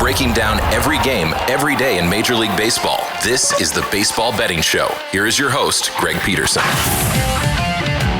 breaking down every game, every day in Major League Baseball. This is the Baseball Betting Show. Here is your host, Greg Peterson.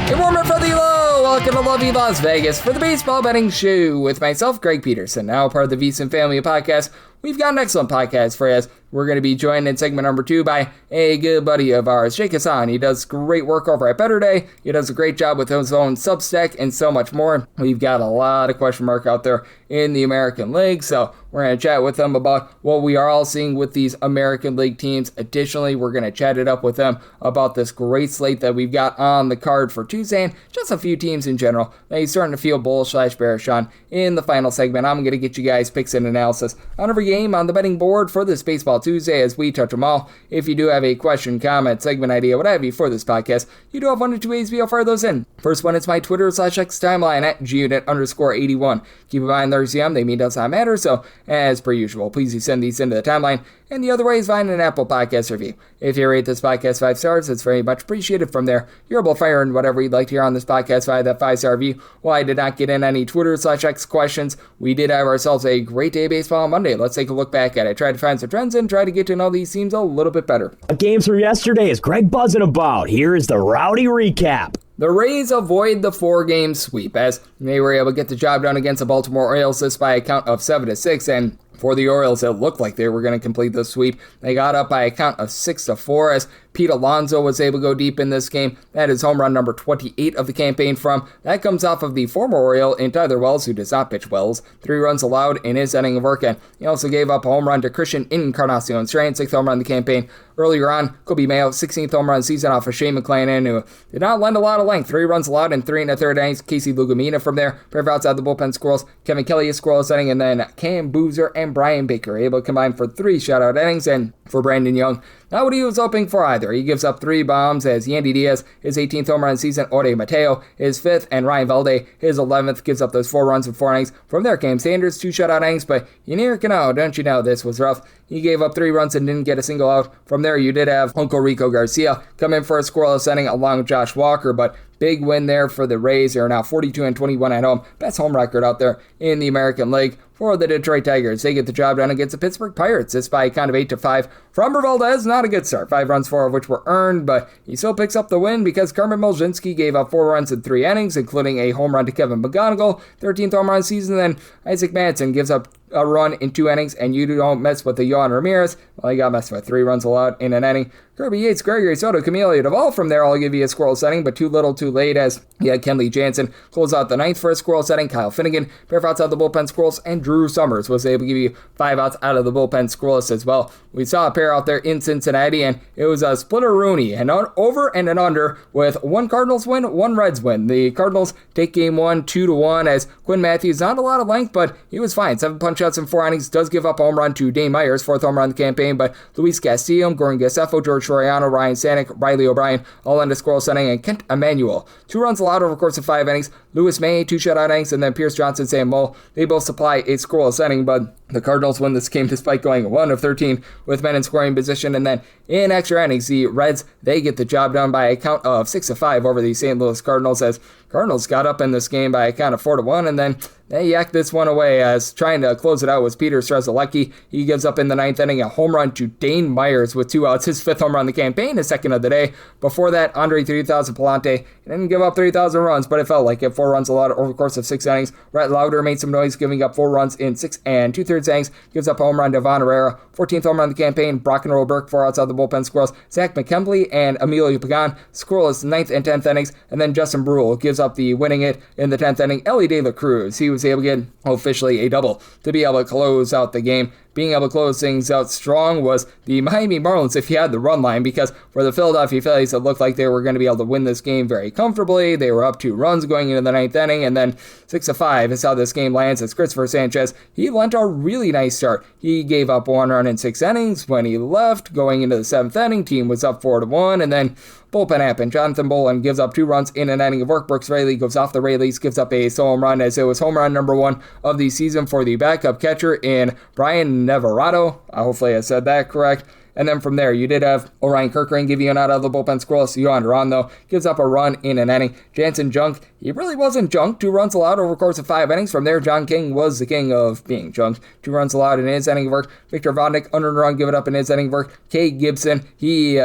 Good morning from the low. Welcome to lovely Las Vegas for the Baseball Betting Show with myself, Greg Peterson, now part of the VSiN Family Podcast. We've got an excellent podcast for you. We're going to be joined in segment number 2 by a good buddy of ours, Jake Hasan. He does great work over at Better Day. He does a great job with his own Substack and so much more. We've got a lot of question mark out there in the American League, so we're going to chat with them about what we are all seeing with these American League teams. Additionally, we're going to chat it up with them about this great slate that we've got on the card for Tuesday and just a few teams in general that he's starting to feel bullish/bearish on. In the final segment, I'm going to get you guys picks and analysis on every game on the betting board for this Baseball Tuesday as we touch them all. If you do have a question, comment, segment idea, what have you for this podcast, you do have one or two ways to fire those in. First one is my Twitter/X timeline at gunit_81. Keep in mind there's CM, they mean does not matter, so as per usual, please do send these into the timeline. And the other way is find an Apple Podcast review. If you rate this podcast 5 stars, it's very much appreciated. From there, you're able to fire in whatever you'd like to hear on this podcast via that 5-star review. While I did not get in any Twitter/X questions, we did have ourselves a great day of baseball on Monday. Let's take a look back at it. Try to find some trends and try to get to know these teams a little bit better. Games from yesterday is Greg buzzing about. Here is the rowdy recap. The Rays avoid the 4-game sweep as they were able to get the job done against the Baltimore Orioles this by a count of 7-6, and for the Orioles, it looked like they were going to complete the sweep. They got up by a count of 6-4 as Pete Alonso was able to go deep in this game. That is home run number 28 of the campaign from. That comes off of the former Oriole in Tyler Wells, who does not pitch Wells. 3 runs allowed in his inning of work, and he also gave up a home run to Christian Encarnacion Strand, 6th home run of the campaign. Earlier on, Kobe Mayo, 16th home run season off of Shane McClanahan, who did not lend a lot of length. 3 runs allowed in 3 1/3 innings. Casey Lugumina from there. Pair of outside the bullpen squirrels. Kevin Kelly a scoreless inning, and then Cam Boozer and Brian Baker able to combine for 3 shutout innings. And for Brandon Young, not what he was hoping for either. He gives up 3 bombs as Yandy Diaz, his 18th home run season, Ode Mateo, his 5th, and Ryan Valde, his 11th, gives up those 4 runs in 4 innings. From there came Sanders, 2 shutout innings, but you never can know, don't you know, this was rough. He gave up 3 runs and didn't get a single out. From there, you did have Uncle Rico Garcia come in for a scoreless inning along with Josh Walker, but big win there for the Rays. They are now 42-21 at home. Best home record out there in the American League. For the Detroit Tigers, they get the job done against the Pittsburgh Pirates. This by a count of 8-5. Framber Valdez, not a good start. 5 runs, 4 of which were earned, but he still picks up the win because Carmen Mulzinski gave up 4 runs in 3 innings, including a home run to Kevin McGonigal, 13th home run season. Then Isaac Madsen gives up a run in 2 innings, and you don't mess with the Yohan Ramirez. Well, he got messed with. 3 runs allowed in an inning. Kirby Yates, Gregory Soto, Camilo Duvall from there. I'll give you a scoreless inning, but too little, too late as he had Kenley Jansen close out the 9th for a scoreless inning. Kyle Finnegan, pair of outs out of the bullpen squirrels, and Drew Summers was able to give you 5 outs out of the bullpen scoreless as well. We saw a pair out there in Cincinnati, and it was a splitter-rooney, an over and an under with 1 Cardinals win, 1 Reds win. The Cardinals take game 1 2-1 as Quinn Matthews, not a lot of length, but he was fine. 7 punch-outs in 4 innings, does give up a home run to Dane Myers, 4th home run of the campaign, but Luis Castillo, Gordon Gaseffo, George Soriano, Ryan Stanek, Riley O'Brien, all in a scoreless inning, and Kent Emanuel. 2 runs allowed over the course of 5 innings. Lewis May, 2 shutout innings, and then Pierce Johnson, Sam Moll. They both supply a scoreless inning, but the Cardinals win this game despite going 1 of 13 with men in scoring position. And then in extra innings, the Reds, they get the job done by a count of 6-5 over the St. Louis Cardinals as Cardinals got up in this game by a count of 4-1, and then they yacked this one away as trying to close it out was Peter Strzelecki. He gives up in the 9th inning a home run to Dane Myers with 2 outs, his 5th home run of the campaign, his 2nd of the day. Before that, Andre 3000 Palante didn't give up 3,000 runs, but it felt like it. 4 runs allowed over the course of 6 innings. Rhett Lauder made some noise, giving up 4 runs in 6 2/3 innings. Gives up a home run to Von Herrera, 14th home run of the campaign. Brock and Roll Burke, 4 outside the bullpen squirrels. Zach McKembley and Emilio Pagan scoreless 9th and 10th innings, and then Justin Brule gives up the winning it in the 10th inning. Ellie De La Cruz, he was able to get officially a double to be able to close out the game. Being able to close things out strong was the Miami Marlins if you had the run line, because for the Philadelphia Phillies, it looked like they were going to be able to win this game very comfortably. They were up 2 runs going into the 9th inning, and then 6-5 is how this game lands as Christopher Sanchez, he lent a really nice start. He gave up 1 run in 6 innings. When he left, going into the 7th inning, team was up 4-1, and then bullpen happened. Jonathan Bolin gives up 2 runs in an inning of work. Brooks Raley goes off the Rayleys, gives up a solo home run as it was home run number 1 of the season for the backup catcher in Brian Navarrado. Hopefully I said that correct. And then from there, you did have Orion Kirkring give you an out of the bullpen scoreless. Yohan Duran, though, gives up a run in an inning. Jansen Junk, he really wasn't junked. 2 runs allowed over the course of 5 innings. From there, John King was the king of being junked. 2 runs allowed in his inning of work. Victor Vodnik, unearned run given up in his inning of work. Kay Gibson, he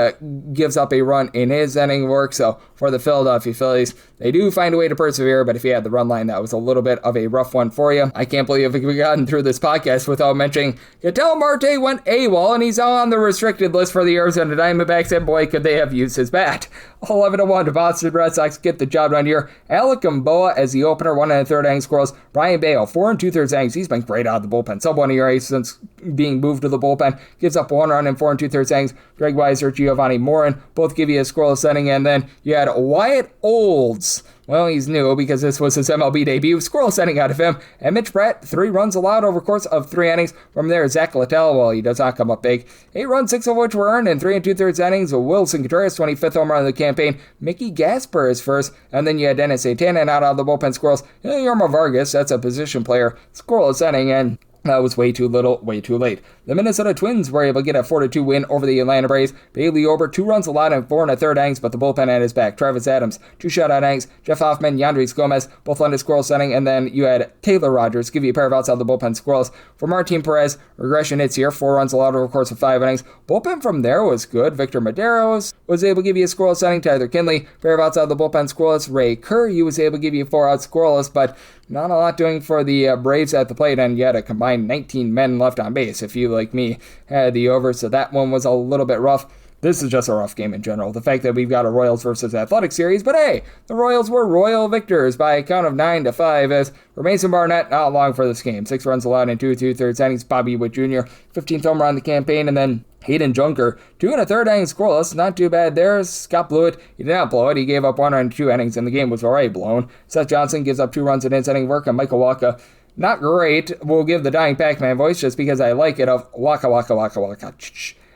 gives up a run in his inning of work. So for the Philadelphia Phillies, they do find a way to persevere, but if you had the run line, that was a little bit of a rough one for you. I can't believe we've gotten through this podcast without mentioning Ketel Marte went AWOL, and he's on the restricted list for the Arizona Diamondbacks, and boy, could they have used his bat. 11-1 to Boston Red Sox get the job done here. Alec Gamboa as the opener, 1 1/3 innings scoreless. Brian Bale, 4 2/3 innings. He's been great out of the bullpen. Sub-1 ERA since being moved to the bullpen. Gives up 1 run in 4 2/3 innings. Greg Weiser, Giovanni Morin both give you a scoreless inning, and then you had Wyatt Olds. Well, he's new because this was his MLB debut. Scoreless inning out of him. And Mitch Pratt, 3 runs allowed over the course of 3 innings. From there, Zach Littell, well, he does not come up big. 8 runs, 6 of which were earned in 3 2/3 innings. Wilson Contreras, 25th home run of the campaign. Mickey Gasper is first. And then you had Dennis Santana out of the bullpen scoreless. Yorma Vargas, that's a position player. Scoreless inning, and that was way too little, way too late. The Minnesota Twins were able to get a 4-2 win over the Atlanta Braves. Bailey Ober, 2 runs allowed in 4 1/3 innings, but the bullpen had his back. Travis Adams, 2 shutout innings. Jeff Hoffman, Yandris Gomez, both on the scoreless inning, and then you had Taylor Rogers give you a pair of outs out of the bullpen scoreless. For Martin Perez, regression hits here, 4 runs allowed over the course of 5 innings. Bullpen from there was good. Victor Maderos was able to give you a scoreless inning. Tyler Kinley, pair of outs out of the bullpen scoreless. Ray Kerr, he was able to give you 4 outs scoreless, but not a lot doing for the Braves at the plate, and you had a combined 19 men left on base. If you, like me, had the over, so that one was a little bit rough. This is just a rough game in general. The fact that we've got a Royals versus Athletic series, but hey, the Royals were royal victors by a count of 9-5 as for Mason Barnett, not long for this game. 6 runs allowed in 2 2/3 innings. Bobby Witt Jr., 15th home run of the campaign, and then Hayden Junker, 2 1/3 innings scoreless. Not too bad there. Scott blew it. He did not blow it. He gave up 1 run in 2 innings, and the game was already blown. Seth Johnson gives up 2 runs in his inning work, and Michael Wacha, not great. We'll give the dying Pac-Man voice just because I like it, of Waka Waka Waka Waka,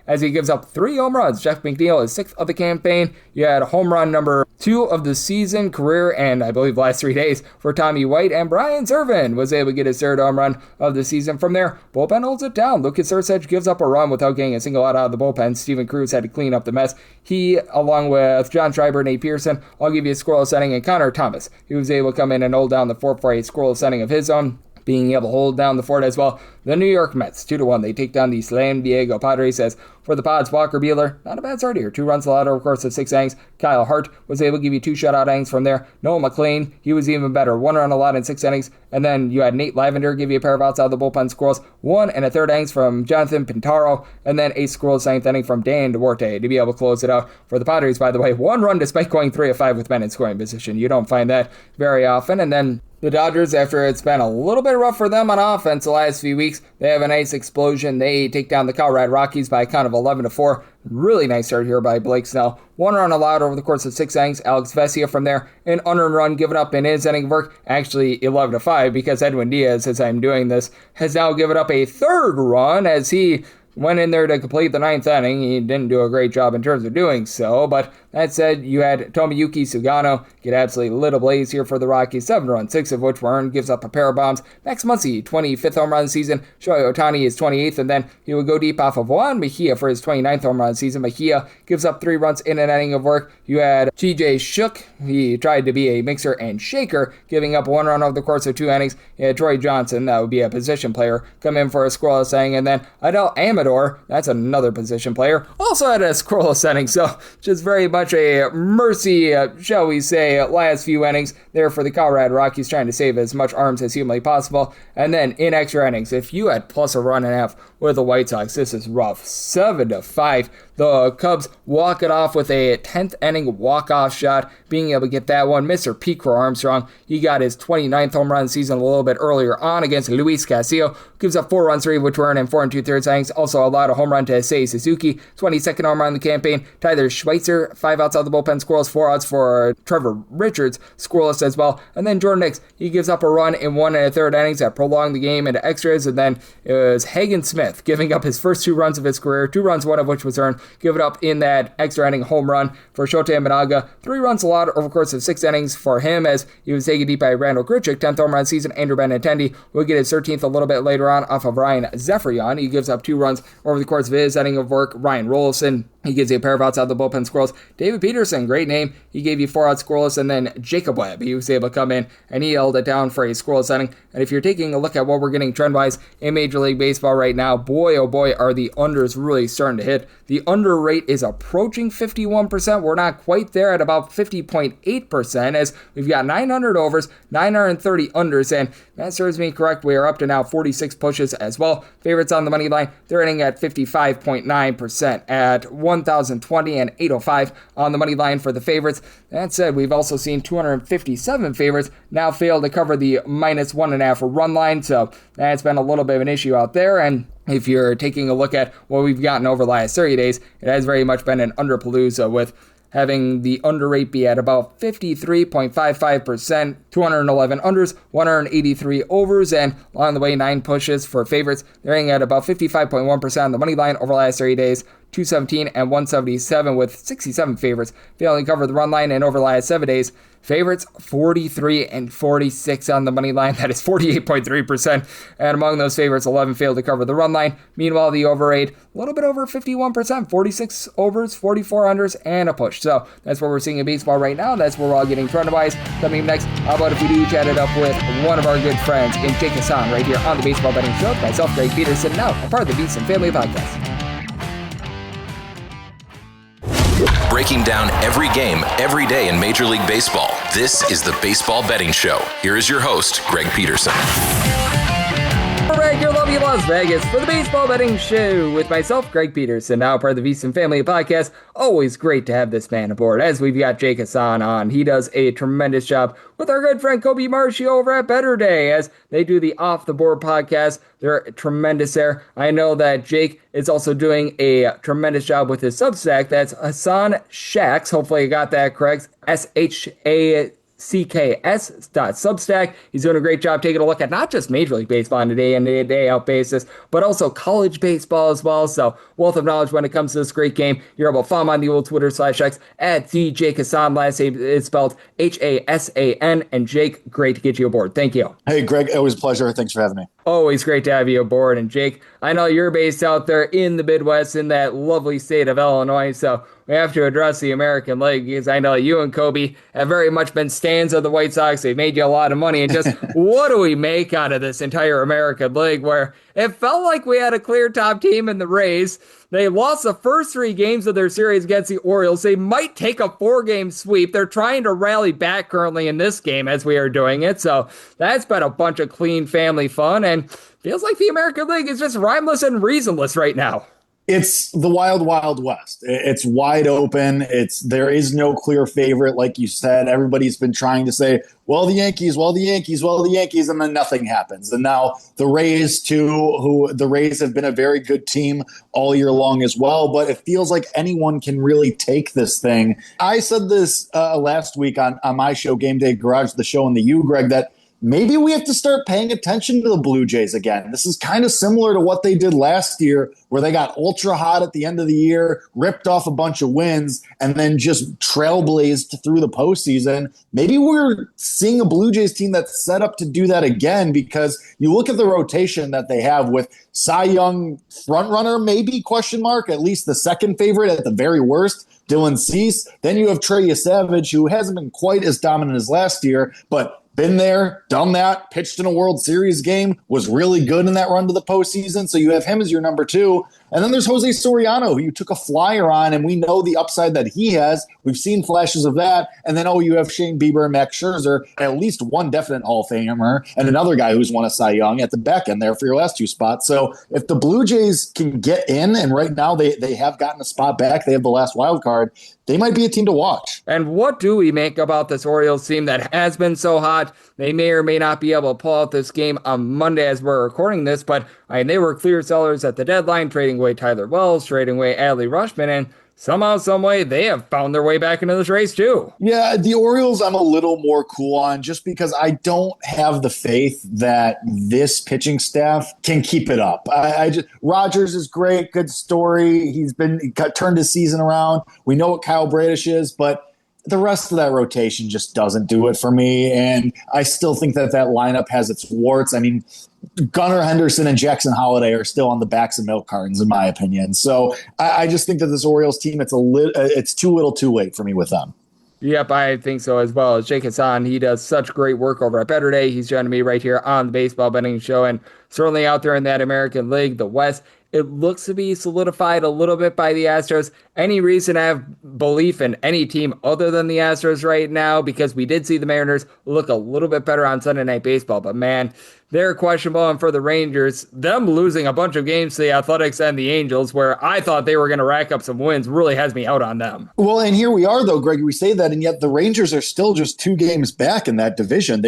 as he gives up 3 home runs. Jeff McNeil is 6th of the campaign. You had home run number 2 of the season, career, and I believe last 3 days for Tommy White. And Brian Zervin was able to get his 3rd home run of the season. From there, bullpen holds it down. Lucas Erceg gives up a run without getting a single out of the bullpen. Steven Cruz had to clean up the mess. He, along with John Schreiber and Nate Pearson, I'll give you a scoreless inning. And Connor Thomas, he was able to come in and hold down the fort for a scoreless inning of his own, being able to hold down the fort as well. The New York Mets, 2-1. They take down the San Diego Padres. As for the Pods, Walker Buehler, not a bad start here. 2 runs allowed over the course of 6 innings. Kyle Hart was able to give you 2 shutout innings from there. Noah McLean, he was even better. 1 run allowed in 6 innings. And then you had Nate Lavender give you a pair of outs out of the bullpen scoreless. 1 1/3 innings from Jonathan Pintaro. And then a scoreless 9th inning from Dan Duarte to be able to close it out. For the Padres, by the way, 1 run despite going 3 of 5 with men in scoring position. You don't find that very often. And then the Dodgers, after it's been a little bit rough for them on offense the last few weeks, they have a nice explosion. They take down the Colorado Rockies by a count of 11-4. Really nice start here by Blake Snell. 1 run allowed over the course of 6 innings. Alex Vesia from there, an unearned run given up in his inning of work. Actually 11-5 because Edwin Diaz, as I'm doing this, has now given up a 3rd run as he went in there to complete the 9th inning. He didn't do a great job in terms of doing so, but that said, you had Tomoyuki Sugano get absolutely lit ablaze here for the Rockies. 7 runs, 6 of which were earned, gives up a pair of bombs. Max Muncy, 25th home run of the season. Shohei Ohtani is 28th, and then he would go deep off of Juan Mejia for his 29th home run of the season. Mejia gives up 3 runs in an inning of work. You had TJ Shook. He tried to be a mixer and shaker, giving up 1 run over the course of 2 innings. You had Troy Johnson, that would be a position player, come in for a scoreless inning, and then Adel Amador, that's another position player, also had a scoreless inning, so just very much a mercy, shall we say, last few innings there for the Colorado Rockies, trying to save as much arms as humanly possible. And then in extra innings, if you had plus a run and a half with the White Sox, this is rough. 7-5. The Cubs walk it off with a 10th inning walk-off shot, being able to get that one. Mr. Pete Crow Armstrong, he got his 29th home run of the season a little bit earlier on against Luis Castillo. Gives up 4 runs, 3 which were in 4 2/3 innings. Also allowed a home run to Issei Suzuki, 22nd home run in the campaign. Tyler Schweitzer, 5 outs out of the bullpen, scoreless. 4 outs for Trevor Richards, scoreless as well. And then Jordan Hicks, he gives up a run in 1 1/3 innings that prolonged the game into extras. And then it was Hagen Smith giving up his first 2 runs of his career, 2 runs, 1 of which was earned. Give it up in that extra inning home run for Shota Imanaga. 3 runs allowed over the course of 6 innings for him as he was taken deep by Randall Grichuk. 10th home run season. Andrew Benintendi will get his 13th a little bit later on off of Ryan Zephyrion. He gives up 2 runs over the course of his inning of work. Ryan Rollison, He gives you a pair of outs out of the bullpen squirrels. David Peterson, great name. He gave you 4 outs scoreless, and then Jacob Webb. He was able to come in, and he held it down for a scoreless inning. And if you're taking a look at what we're getting trend-wise in Major League Baseball right now, boy, oh boy, are the unders really starting to hit. The under rate is approaching 51%. We're not quite there at about 50.8%, as we've got 900 overs, 930 unders, and that serves me correct. We are up to now 46 pushes as well. Favorites on the money line, they're hitting at 55.9% at 1,020 and 805 on the money line for the favorites. That said, we've also seen 257 favorites now fail to cover the minus 1.5 run line, so that's been a little bit of an issue out there. And if you're taking a look at what we've gotten over the last 30 days, it has very much been an underpalooza, with having the under rate be at about 53.55%, 211 unders, 183 overs, and along the way, 9 pushes for favorites. They're hitting at about 55.1% on the money line over the last 30 days, 217 and 177, with 67 favorites failing to cover the run line. And over the last 7 days, favorites 43 and 46 on the money line. That is 48.3%. And among those favorites, 11 failed to cover the run line. Meanwhile, the over rate, a little bit over 51%, 46 overs, 44 unders, and a push. So that's what we're seeing in baseball right now. That's where we're all getting trend-wise. Coming next, how about if we do chat it up with one of our good friends in Jake Hasan right here on the Baseball Betting Show. Myself, Greg Peterson, now a part of the Beats and Family Podcast. Breaking down every game, every day in Major League Baseball. This is the Baseball Betting Show. Here is your host, Greg Peterson. We're back here, lovely Las Vegas, for the Baseball Betting Show with myself, Greg Peterson, now part of the VSiN Family Podcast. Always great to have this man aboard, as we've got Jake Hasan on. He does a tremendous job with our good friend Kobe Marshall over at Better Day, as they do the Off the Board podcast. They're tremendous there. I know that Jake is also doing a tremendous job with his Substack. That's Hasan Shacks. Hopefully I got that correct. SHACKS.substack. He's doing a great job taking a look at not just Major League Baseball on a day-in, day-out basis, but also college baseball as well. So, wealth of knowledge when it comes to this great game. You're able to follow him on the old Twitter /X at DJ Hasan. Last name is spelled Hasan. And Jake, great to get you aboard. Thank you. Hey, Greg, always a pleasure. Thanks for having me. Always great to have you aboard. And Jake, I know you're based out there in the Midwest in that lovely state of Illinois, so we have to address the American League, because I know you and Kobe have very much been stands of the White Sox. They've made you a lot of money. And just what do we make out of this entire American League, where it felt like we had a clear top team in the Rays? They lost the first 3 games of their series against the Orioles. They might take a 4-game sweep. They're trying to rally back currently in this game as we are doing it. So that's been a bunch of clean family fun, and feels like the American League is just rhymeless and reasonless right now. It's the wild, wild west. It's wide open. There is no clear favorite, like you said. Everybody's been trying to say, well, the Yankees, and then nothing happens. And now the Rays, too, the Rays have been a very good team all year long as well, but it feels like anyone can really take this thing. I said this last week on my show, Game Day Garage, the show in the U, Greg, that maybe we have to start paying attention to the Blue Jays again. This is kind of similar to what they did last year, where they got ultra hot at the end of the year, ripped off a bunch of wins, and then just trailblazed through the postseason. Maybe we're seeing a Blue Jays team that's set up to do that again, because you look at the rotation that they have with Cy Young frontrunner, maybe, question mark, at least the second favorite at the very worst, Dylan Cease. Then you have Trey Savage, who hasn't been quite as dominant as last year, but been there, done that, pitched in a World Series game, was really good in that run to the postseason. So you have him as your number 2. And then there's Jose Soriano, who you took a flyer on, and we know the upside that he has. We've seen flashes of that. And then, you have Shane Bieber and Max Scherzer, at least one definite Hall of Famer, and another guy who's won a Cy Young at the back end there for your last 2 spots. So if the Blue Jays can get in, and right now they have gotten a spot back, they have the last wild card, they might be a team to watch. And what do we make about this Orioles team that has been so hot? They may or may not be able to pull out this game on Monday as we're recording this, but they were clear sellers at the deadline, trading away Tyler Wells, trading away Adley Rutschman, and somehow, some way, they have found their way back into this race too. Yeah, the Orioles I'm a little more cool on, just because I don't have the faith that this pitching staff can keep it up. Rogers is great, good story. He turned his season around. We know what Kyle Bradish is, but the rest of that rotation just doesn't do it for me. And I still think that lineup has its warts. I mean, Gunnar Henderson and Jackson Holliday are still on the backs of milk cartons, in my opinion. So I just think that this Orioles team, it's too little too late for me with them. Yep, I think so as well. Jake Hasan, he does such great work over at Better Day. He's joining me right here on the Baseball Betting Show, and certainly out there in that American League, the West, it looks to be solidified a little bit by the Astros. Any reason to have belief in any team other than the Astros right now? Because we did see the Mariners look a little bit better on Sunday Night Baseball, but man, they're questionable. And for the Rangers, them losing a bunch of games to the Athletics and the Angels, where I thought they were going to rack up some wins, really has me out on them. Well, and here we are, though, Greg. We say that, and yet the Rangers are still just 2 games back in that division.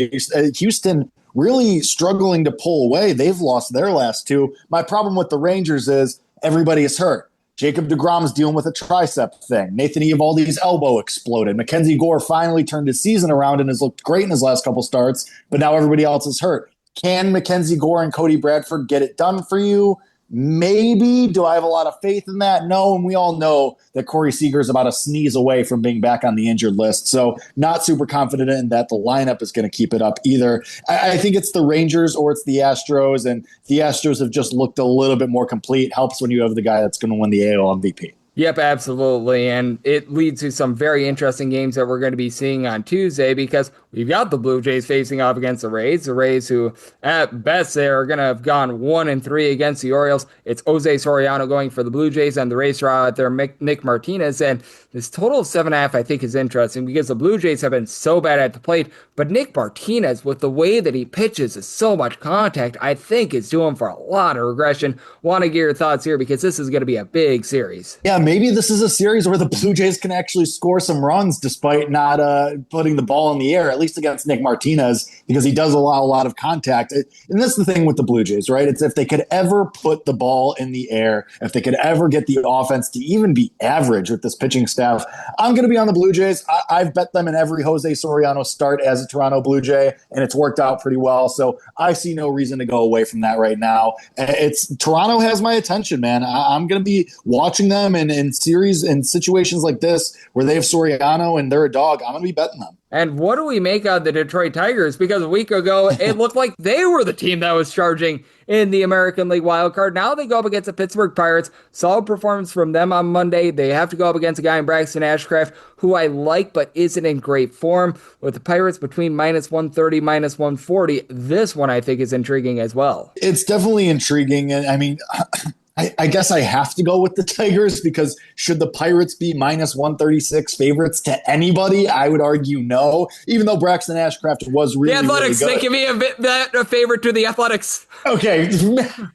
Houston really struggling to pull away. They've lost their last 2. My problem with the Rangers is everybody is hurt. Jacob deGrom is dealing with a tricep thing. Nathan Eovaldi's elbow exploded. Mackenzie Gore finally turned his season around and has looked great in his last couple starts, but now everybody else is hurt. Can Mackenzie Gore and Cody Bradford get it done for you? Maybe. Do I have a lot of faith in that? No, and we all know that Corey Seager is about a sneeze away from being back on the injured list, so not super confident in that the lineup is going to keep it up either. I think it's the Rangers or it's the Astros, and the Astros have just looked a little bit more complete. Helps when you have the guy that's going to win the AL MVP. Yep, absolutely. And it leads to some very interesting games that we're going to be seeing on Tuesday, because we've got the Blue Jays facing off against the Rays. The Rays, who at best they are going to have gone 1-3 against the Orioles. It's Jose Soriano going for the Blue Jays, and the Rays draw out there Nick Martinez. And this total of 7.5 I think is interesting, because the Blue Jays have been so bad at the plate, but Nick Martinez, with the way that he pitches is so much contact, I think is due him for a lot of regression. Want to get your thoughts here, because this is going to be a big series. Yeah, maybe this is a series where the Blue Jays can actually score some runs despite not putting the ball in the air, at least against Nick Martinez, because he does allow a lot of contact. And that's the thing with the Blue Jays, right? It's if they could ever put the ball in the air, if they could ever get the offense to even be average with this pitching staff, I'm going to be on the Blue Jays. I've bet them in every Jose Soriano start as a Toronto Blue Jay, and it's worked out pretty well. So I see no reason to go away from that right now. Toronto has my attention, man. I'm going to be watching them in series and situations like this where they have Soriano and they're a dog. I'm going to be betting them. And what do we make of the Detroit Tigers? Because a week ago, it looked like they were the team that was charging in the American League wildcard. Now they go up against the Pittsburgh Pirates. Solid performance from them on Monday. They have to go up against a guy in Braxton Ashcraft, who I like but isn't in great form. With the Pirates between -130, -140, this one I think is intriguing as well. It's definitely intriguing. And I mean, I guess I have to go with the Tigers, because should the Pirates be -136 favorites to anybody? I would argue no, even though Braxton Ashcraft was really, the Athletics, really good. they give me a favorite to the Athletics. Okay,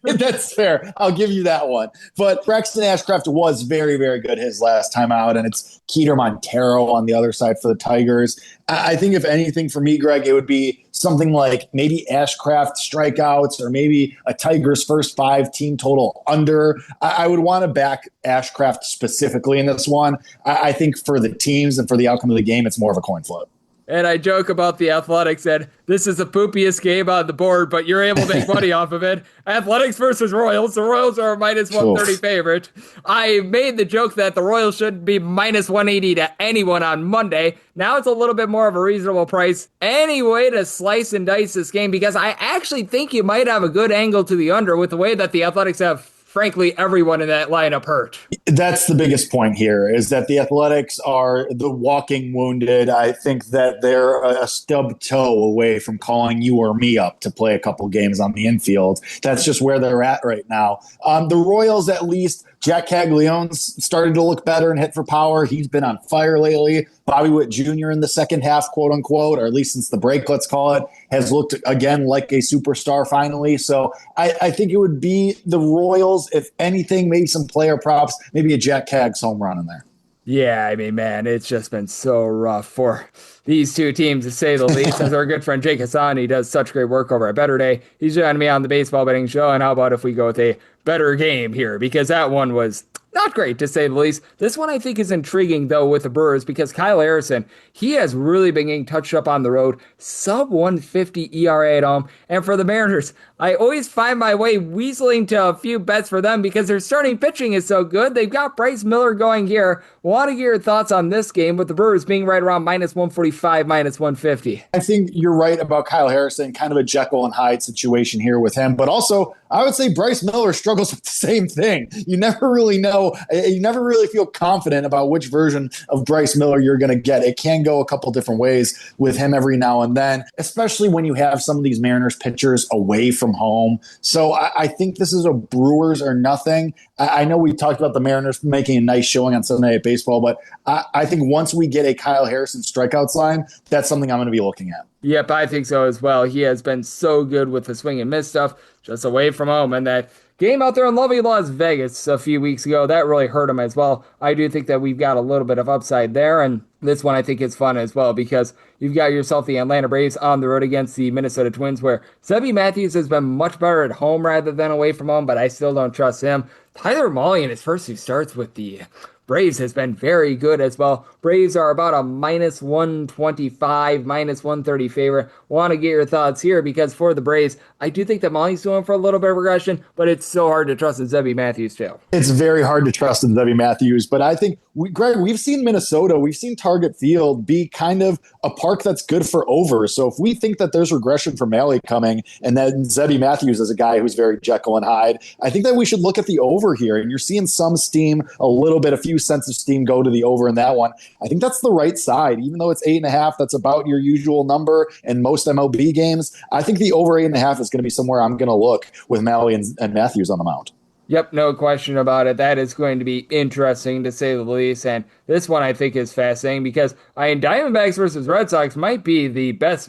that's fair. I'll give you that one. But Braxton Ashcraft was very, very good his last time out, and it's Keter Montero on the other side for the Tigers. I think if anything for me, Greg, it would be something like maybe Ashcraft strikeouts, or maybe a Tigers first 5 team total under. I would want to back Ashcraft specifically in this one. I think for the teams and for the outcome of the game, it's more of a coin flip. And I joke about the Athletics that this is the poopiest game on the board, but you're able to make money off of it. Athletics versus Royals. The Royals are a -130 favorite. I made the joke that the Royals should be -180 to anyone on Monday. Now it's a little bit more of a reasonable price. Any way to slice and dice this game, because I actually think you might have a good angle to the under with the way that the Athletics have, frankly, everyone in that lineup hurt. That's the biggest point here, is that the Athletics are the walking wounded. I think that they're a stub toe away from calling you or me up to play a couple games on the infield. That's just where they're at right now. The Royals, at least, Jack Caglianone's started to look better and hit for power. He's been on fire lately. Bobby Witt Jr. in the second half, quote unquote, or at least since the break, let's call it, has looked again like a superstar finally. So I think it would be the Royals. If anything, maybe some player props, maybe a Jack Caggs home run in there. Yeah, I mean, man, it's just been so rough for these two teams, to say the least. As our good friend Jake Hasan, he does such great work over at Better Day. He's joining me on the Baseball Betting Show. And how about if we go with a better game here? Because that one was not great, to say the least. This one I think is intriguing, though, with the Brewers, because Kyle Harrison, he has really been getting touched up on the road, sub 150 ERA at home. And for the Mariners, I always find my way weaseling to a few bets for them because their starting pitching is so good. They've got Bryce Miller going here. Want to get your thoughts on this game with the Brewers being right around minus 145, minus 150? I think you're right about Kyle Harrison, kind of a Jekyll and Hyde situation here with him. But also, I would say Bryce Miller struggles with the same thing. You never really know. You never really feel confident about which version of Bryce Miller you're going to get. It can go a couple different ways with him every now and then, especially when you have some of these Mariners pitchers away from home. So I think this is a Brewers or nothing. I know we talked about the Mariners making a nice showing on Sunday Night Baseball, but I think once we get a Kyle Harrison strikeouts line, that's something I'm going to be looking at. Yep, I think so as well. He has been so good with the swing and miss stuff, just away from home. And that game out there in lovely Las Vegas a few weeks ago, that really hurt him as well. I do think that we've got a little bit of upside there. And this one I think is fun as well because you've got yourself the Atlanta Braves on the road against the Minnesota Twins, where Zebby Matthews has been much better at home rather than away from home, but I still don't trust him. Tyler Mahle in his first two starts with the Braves has been very good as well. Braves are about a minus 125, minus 130 favorite. Want to get your thoughts here because for the Braves, I do think that Mahle's doing for a little bit of regression, but it's so hard to trust in Zebby Matthews too. It's very hard to trust in Zebby Matthews, but I think, Greg, we've seen Minnesota, we've seen Target Field be kind of a park that's good for overs. So if we think that there's regression for Mahle coming and then Zebby Matthews is a guy who's very Jekyll and Hyde, I think that we should look at the over here. And you're seeing some steam, a few cents of steam go to the over in that one. I think that's the right side. Even though it's 8.5, that's about your usual number in most MLB games. I think the over 8.5 is going to be somewhere I'm going to look with Mahle and Matthews on the mound. Yep, no question about it. That is going to be interesting to say the least. And this one I think is fascinating because Diamondbacks versus Red Sox might be the best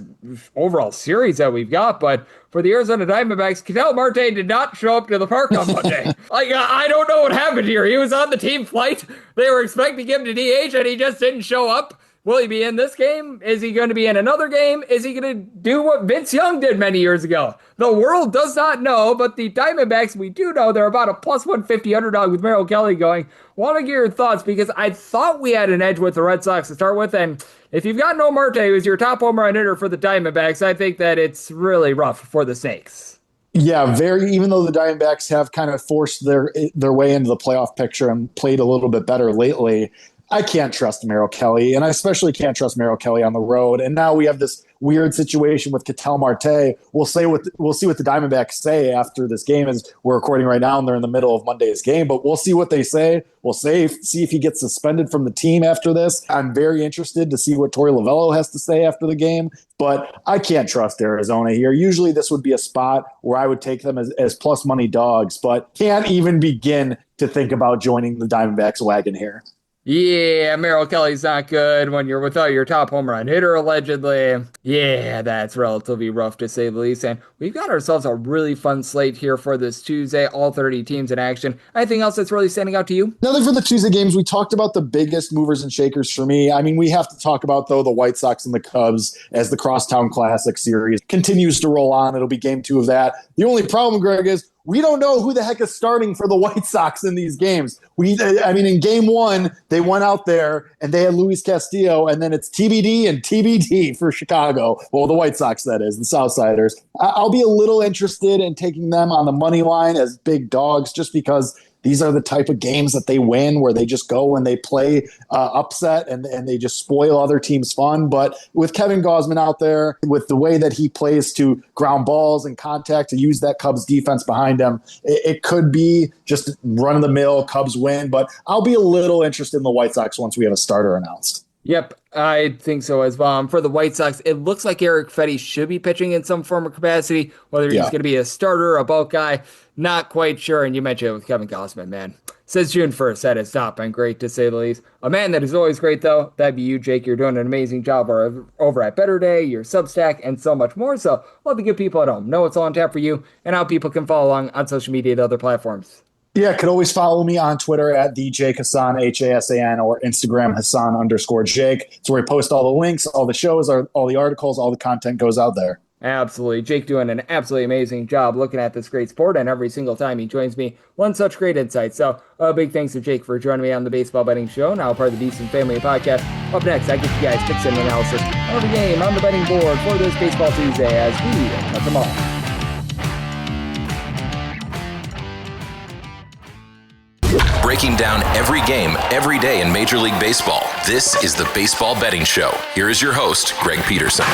overall series that we've got. But for the Arizona Diamondbacks, Ketel Marte did not show up to the park on Monday. I don't know what happened here. He was on the team flight. They were expecting him to DH and he just didn't show up. Will he be in this game? Is he going to be in another game? Is he going to do what Vince Young did many years ago? The world does not know, but the Diamondbacks, we do know they're about a plus 150 underdog with Merrill Kelly going. Want to get your thoughts because I thought we had an edge with the Red Sox to start with, and if you've got no Marte, who's your top home run hitter for the Diamondbacks, I think that it's really rough for the Snakes. Yeah, even though the Diamondbacks have kind of forced their way into the playoff picture and played a little bit better lately, I can't trust Merrill Kelly, and I especially can't trust Merrill Kelly on the road. And now we have this weird situation with Ketel Marte. We'll see what the Diamondbacks say after this game. As we're recording right now, and they're in the middle of Monday's game. But we'll see what they say. We'll see if he gets suspended from the team after this. I'm very interested to see what Torey Lovello has to say after the game. But I can't trust Arizona here. Usually this would be a spot where I would take them as plus money dogs, but can't even begin to think about joining the Diamondbacks wagon here. Yeah, Merrill Kelly's not good when you're without your top home run hitter, allegedly. Yeah, that's relatively rough to say the least. And we've got ourselves a really fun slate here for this Tuesday, all 30 teams in action. Anything else that's really standing out to you? Nothing for the Tuesday games. We talked about the biggest movers and shakers for me. I mean, we have to talk about, though, the White Sox and the Cubs as the Crosstown Classic series continues to roll on. It'll be game 2 of that. The only problem, Greg, is we don't know who the heck is starting for the White Sox in these games. In game 1, they went out there and they had Luis Castillo, and then it's TBD and TBD for Chicago. Well, the White Sox, that is, the Southsiders. I'll be a little interested in taking them on the money line as big dogs just because these are the type of games that they win where they just go and they play upset and they just spoil other teams' fun. But with Kevin Gausman out there, with the way that he plays to ground balls and contact to use that Cubs defense behind him, it could be just run-of-the-mill Cubs win. But I'll be a little interested in the White Sox once we have a starter announced. Yep, I think so as well. For the White Sox, it looks like Eric Fetty should be pitching in some form of capacity. Whether he's going to be a starter, a bulk guy, not quite sure. And you mentioned it with Kevin Gausman, man. Since June 1st, that has not been great, to say the least. A man that is always great, though, that'd be you, Jake. You're doing an amazing job over at Better Day, your Substack, and so much more. So love to get people at home know what's all on tap for you and how people can follow along on social media and other platforms. Yeah, could always follow me on Twitter at the Jake Hasan, Hasan, or Instagram Hasan_Jake. It's where we post all the links, all the shows, all the articles, all the content goes out there. Absolutely. Jake doing an absolutely amazing job looking at this great sport, and every single time he joins me, one such great insight. So, a big thanks to Jake for joining me on the Baseball Betting Show, now part of the Beast and Family podcast. Up next, I get you guys picks and analysis on every game on the betting board for this Baseball Tuesday as we touch them all. Breaking down every game, every day in Major League Baseball. This is the Baseball Betting Show. Here is your host, Greg Peterson.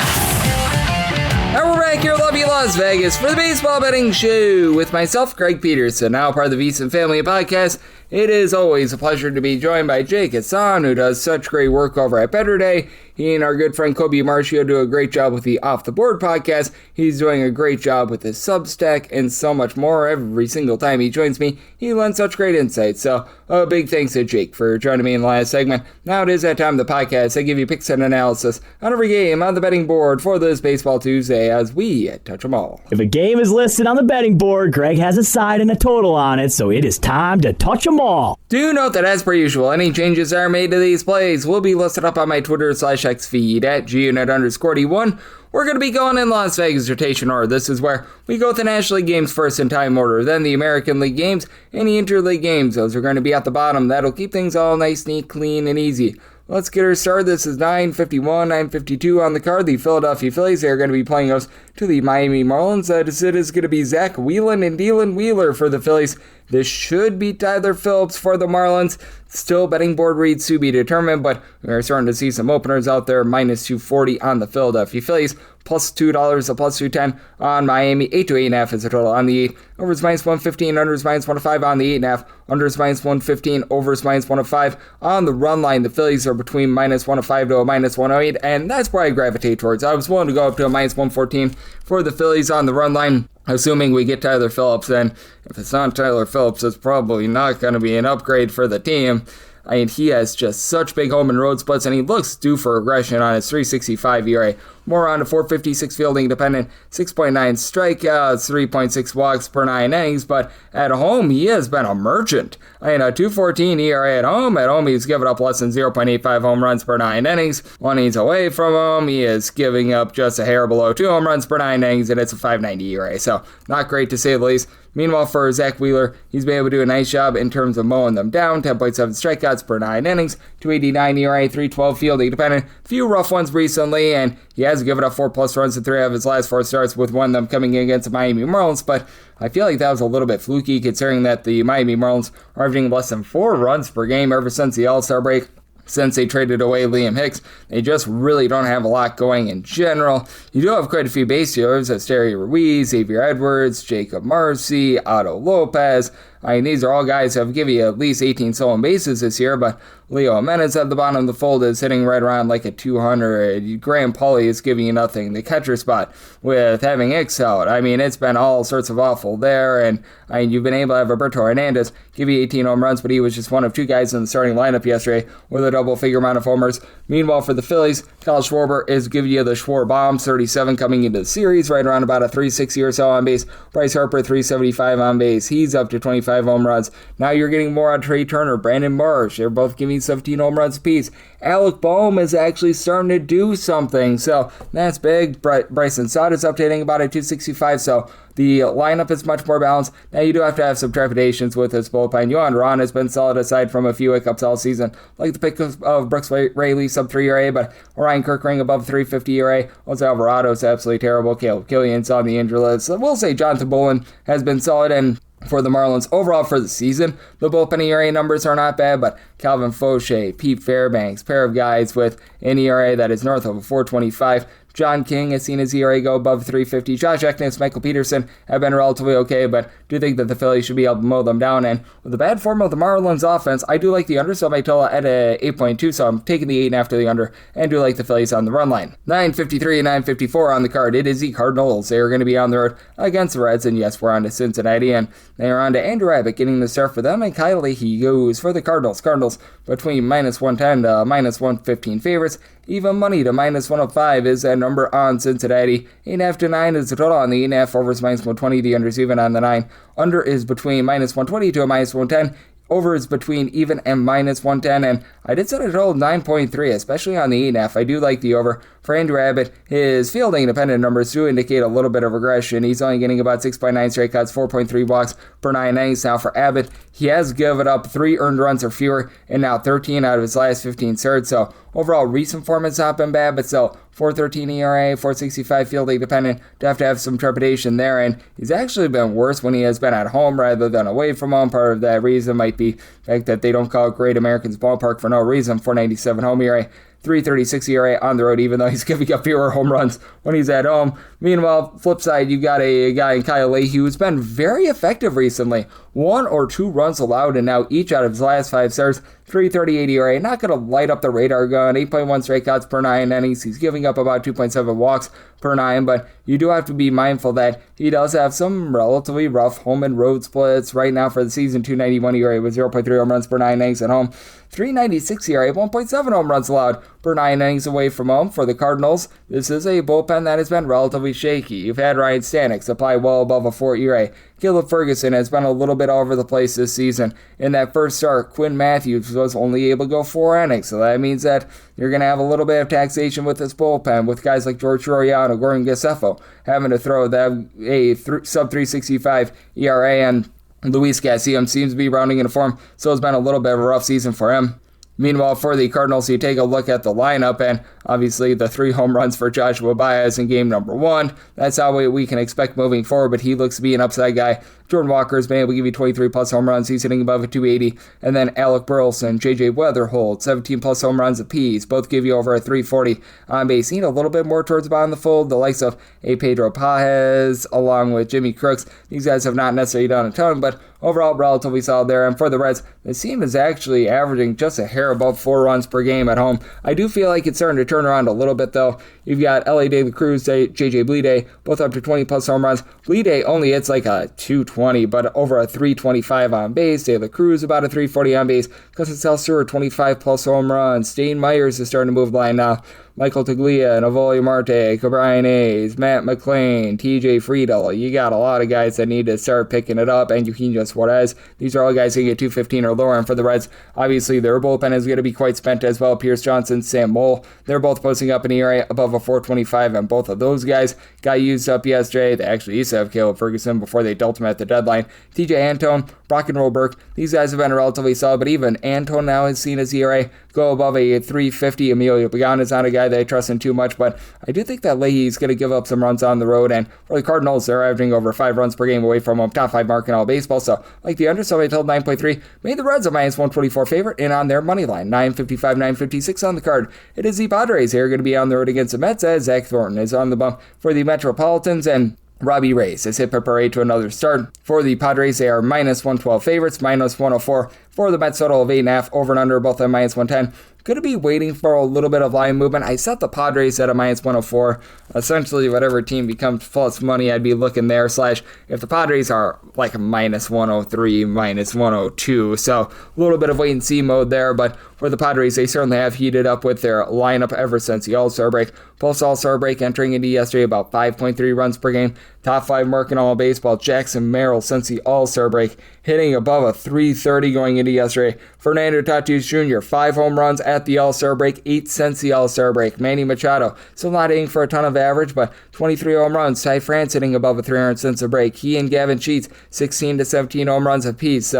And we're back here in lovely Las Vegas for the Baseball Betting Show with myself, Greg Peterson, now part of the Beast and Family podcast. It is always a pleasure to be joined by Jake Hasan, who does such great work over at Better Day. He and our good friend Kobe Marcio do a great job with the Off the Board podcast. He's doing a great job with his Substack and so much more. Every single time he joins me, he lends such great insights. So a big thanks to Jake for joining me in the last segment. Now it is that time of the podcast. I give you picks and analysis on every game on the betting board for this Baseball Tuesday as we touch them all. If a game is listed on the betting board, Greg has a side and a total on it, so it is time to touch them all. Do note that as per usual, any changes that are made to these plays will be listed up on my Twitter/X feed at @GUnit_D1. We're going to be going in Las Vegas rotation order. This is where we go with the National League games first in time order, then the American League games, and the Interleague games. Those are going to be at the bottom. That'll keep things all nice, neat, clean, and easy. Let's get her started. This is 9:51, 9:52 on the card. The Philadelphia Phillies are going to be playing host to the Miami Marlins. It is going to be Zach Whelan and Dylan Wheeler for the Phillies. This should be Tyler Phillips for the Marlins. Still betting board reads to be determined, but we're starting to see some openers out there. Minus 240 on the Philadelphia Phillies. Plus $2 to plus 210 on Miami. 8 to 8.5 is the total on the 8. Overs minus 115, unders minus 105 on the 8.5. Unders minus 115, overs minus 105 on the run line. The Phillies are between minus 105 to a minus 108, and that's where I gravitate towards. I was willing to go up to a minus 114 for the Phillies on the run line, assuming we get Tyler Phillips. And if it's not Tyler Phillips, it's probably not going to be an upgrade for the team. I mean, he has just such big home and road splits, and he looks due for regression on his 3.65 ERA. More on a 4.56 fielding dependent, 6.9 strikeouts, 3.6 walks per 9 innings, but at home, he has been a merchant. I mean, a 2.14 ERA at home he's given up less than 0.85 home runs per 9 innings. When he's away from home, he is giving up just a hair below 2 home runs per 9 innings, and it's a 5.90 ERA, so not great to say the least. Meanwhile, for Zach Wheeler, he's been able to do a nice job in terms of mowing them down. 10.7 strikeouts per 9 innings, 2.89 ERA, 3.12 fielding dependent. Few rough ones recently, and he has given up 4+ runs in 3 of his last 4 starts, with one of them coming in against the Miami Marlins, but I feel like that was a little bit fluky considering that the Miami Marlins are averaging less than 4 runs per game ever since the All-Star break. Since they traded away Liam Hicks, they just really don't have a lot going in general. You do have quite a few base stealers: Esteury Ruiz, Xavier Edwards, Jacob Marcy, Otto Lopez. I mean, these are all guys who have given you at least 18 stolen bases this year, but Leo Jimenez at the bottom of the fold is hitting right around like a 200. Graham Pauly is giving you nothing. The catcher spot with having Hicks out, I mean, it's been all sorts of awful there, and I mean, you've been able to have Roberto Hernandez give you 18 home runs, but he was just one of 2 guys in the starting lineup yesterday with a double-figure amount of homers. Meanwhile, for the Phillies, Kyle Schwarber is giving you the Schwarber bombs, 37 coming into the series, right around about a 360 or so on base. Bryce Harper, 375 on base. He's up to 25 home runs. Now you're getting more on Trey Turner, Brandon Marsh. They're both giving 17 home runs apiece. Alec Boehm is actually starting to do something, so that's big. Bryson Stott is updating about a 265, so the lineup is much more balanced. Now you do have to have some trepidations with his bullpen. Yohan Duran has been solid aside from a few hiccups all season, like the pick of Brooks Raley, sub 3 ERA, but Ryan Kirkring above 350 ERA. Jose Alvarado is absolutely terrible. Caleb Killian's on the injury list. So we'll say Jonathan Bolin has been solid, and for the Marlins overall for the season, the bullpen ERA numbers are not bad, but Calvin Fauché, Pete Fairbanks, pair of guys with an ERA that is north of a 4.25. John King has seen his ERA go above 3.50. Josh Eknes, Michael Peterson have been relatively okay, but do think that the Phillies should be able to mow them down. And with the bad form of the Marlins offense, I do like the under, so I might tell at a 8.2, so I'm taking the 8 after the under, and do like the Phillies on the run line. 9:53 and 9:54 on the card. It is the Cardinals. They are going to be on the road against the Reds, and yes, we're on to Cincinnati, and they are on to Andrew Abbott getting the start for them, and Kyle Leahy goes for the Cardinals. Cardinals between minus 110 to minus 115 favorites. Even money to minus 105 is that number on Cincinnati. 8.5 to 9 is the total on the 8.5. Overs minus 120. The under's even on the 9. Under is between minus 120 to a minus 110. over is between even and minus 110, and I did set a total of 9.3, especially on the 8.5. I do like the over. For Andrew Abbott, his fielding independent numbers do indicate a little bit of regression. He's only getting about 6.9 straight cuts, 4.3 walks per 9 innings. Now for Abbott, he has given up 3 earned runs or fewer in now 13 out of his last 15 starts, so overall recent form has not been bad, but still 4.13 ERA, 4.65 fielding dependent. Do have to have some trepidation there, and he's actually been worse when he has been at home rather than away from home. Part of that reason might be the fact that they don't call it Great Americans Ballpark for no reason. 4.97 home ERA, 3.36 ERA on the road, even though he's giving up fewer home runs when he's at home. Meanwhile, flip side, you got a guy in Kyle Leahy who's been very effective recently. 1 or 2 runs allowed, and now each out of his last 5 starts. 3.38 ERA, not going to light up the radar gun. 8.1 straight cuts per 9 innings. He's giving up about 2.7 walks per 9, but you do have to be mindful that he does have some relatively rough home and road splits. Right now for the season, 2.91 ERA with 0.3 home runs per 9 innings at home. 3.96 ERA, 1.7 home runs allowed per 9 innings away from home. For the Cardinals, this is a bullpen that has been relatively shaky. You've had Ryan Stanek supply well above a 4 ERA. Caleb Ferguson has been a little bit all over the place this season. In that first start, Quinn Matthews was only able to go 4 innings, so that means that you're going to have a little bit of taxation with this bullpen, with guys like George Soriano, Gordon Gassefo having to throw sub 3.65 ERA, and Luis Castillo seems to be rounding into form, so it's been a little bit of a rough season for him. Meanwhile, for the Cardinals, you take a look at the lineup, and obviously the 3 home runs for Joshua Baez in game number 1. That's how we can expect moving forward, but he looks to be an upside guy. Jordan Walker has been able to give you 23-plus home runs. He's hitting above a 280. And then Alec Burleson, J.J. Weatherholt, 17-plus home runs apiece. Both give you over a 340 on base. You need a little bit more towards the bottom of the fold. The likes of A. Pedro Pajes, along with Jimmy Crooks. These guys have not necessarily done a ton, but overall relatively solid there. And for the Reds, the team is actually averaging just a hair above 4 runs per game at home. I do feel like it's starting to turn around a little bit, though. You've got L.A. De La Cruz, J.J. Bleday, both up to 20-plus home runs. Bleday only hits like a 220, but over a 325 on base. De La Cruz about a 340 on base. Custin Stewart, 25-plus home runs. Dane Myers is starting to move the line now. Michael Taglia, Novolia Marte, Cabrian Hayes, Matt McClain, TJ Friedel. You got a lot of guys that need to start picking it up, and Eugenio Suarez. These are all guys who can get 215 or lower, and for the Reds, obviously their bullpen is going to be quite spent as well. Pierce Johnson, Sam Moll, they're both posting up an ERA above a 425, and both of those guys got used up yesterday. They actually used to have Caleb Ferguson before they dealt him at the deadline. TJ Antone, Brock and Rolberg, these guys have been relatively solid, but even Antone now has seen his ERA go above a 350. Emilio Pagan is not a guy that I trust in too much, but I do think that Leahy's going to give up some runs on the road, and for the Cardinals, they're averaging over 5 runs per game away from home, top 5 mark in all baseball, so like the under, so I told 9.3, made the Reds a minus 124 favorite, and on their money line, 955, 956 on the card. It is the Padres here going to be on the road against the Mets, as Zach Thornton is on the bump for the Metropolitans, and Robbie Reyes has hit Parade to another start. For the Padres, they are minus 112 favorites, minus 104 for the Mets, total of 8.5, over and under, both at minus 110. Going to be waiting for a little bit of line movement. I set the Padres at a minus 104. Essentially, whatever team becomes plus money, I'd be looking there. Slash, if the Padres are like a minus 103, minus 102. So, a little bit of wait and see mode there. But for the Padres, they certainly have heated up with their lineup ever since the All-Star break. Post All-Star break entering into yesterday about 5.3 runs per game. Top 5 mark in all of baseball. Jackson Merrill since the All-Star break, hitting above a 330 going into yesterday. Fernando Tatis Jr., 5 home runs at the All-Star break, 8 since the All-Star break. Manny Machado, still not hitting for a ton of average, but 23 home runs. Ty France hitting above a 300 since the break. He and Gavin Sheets, 16 to 17 home runs apiece.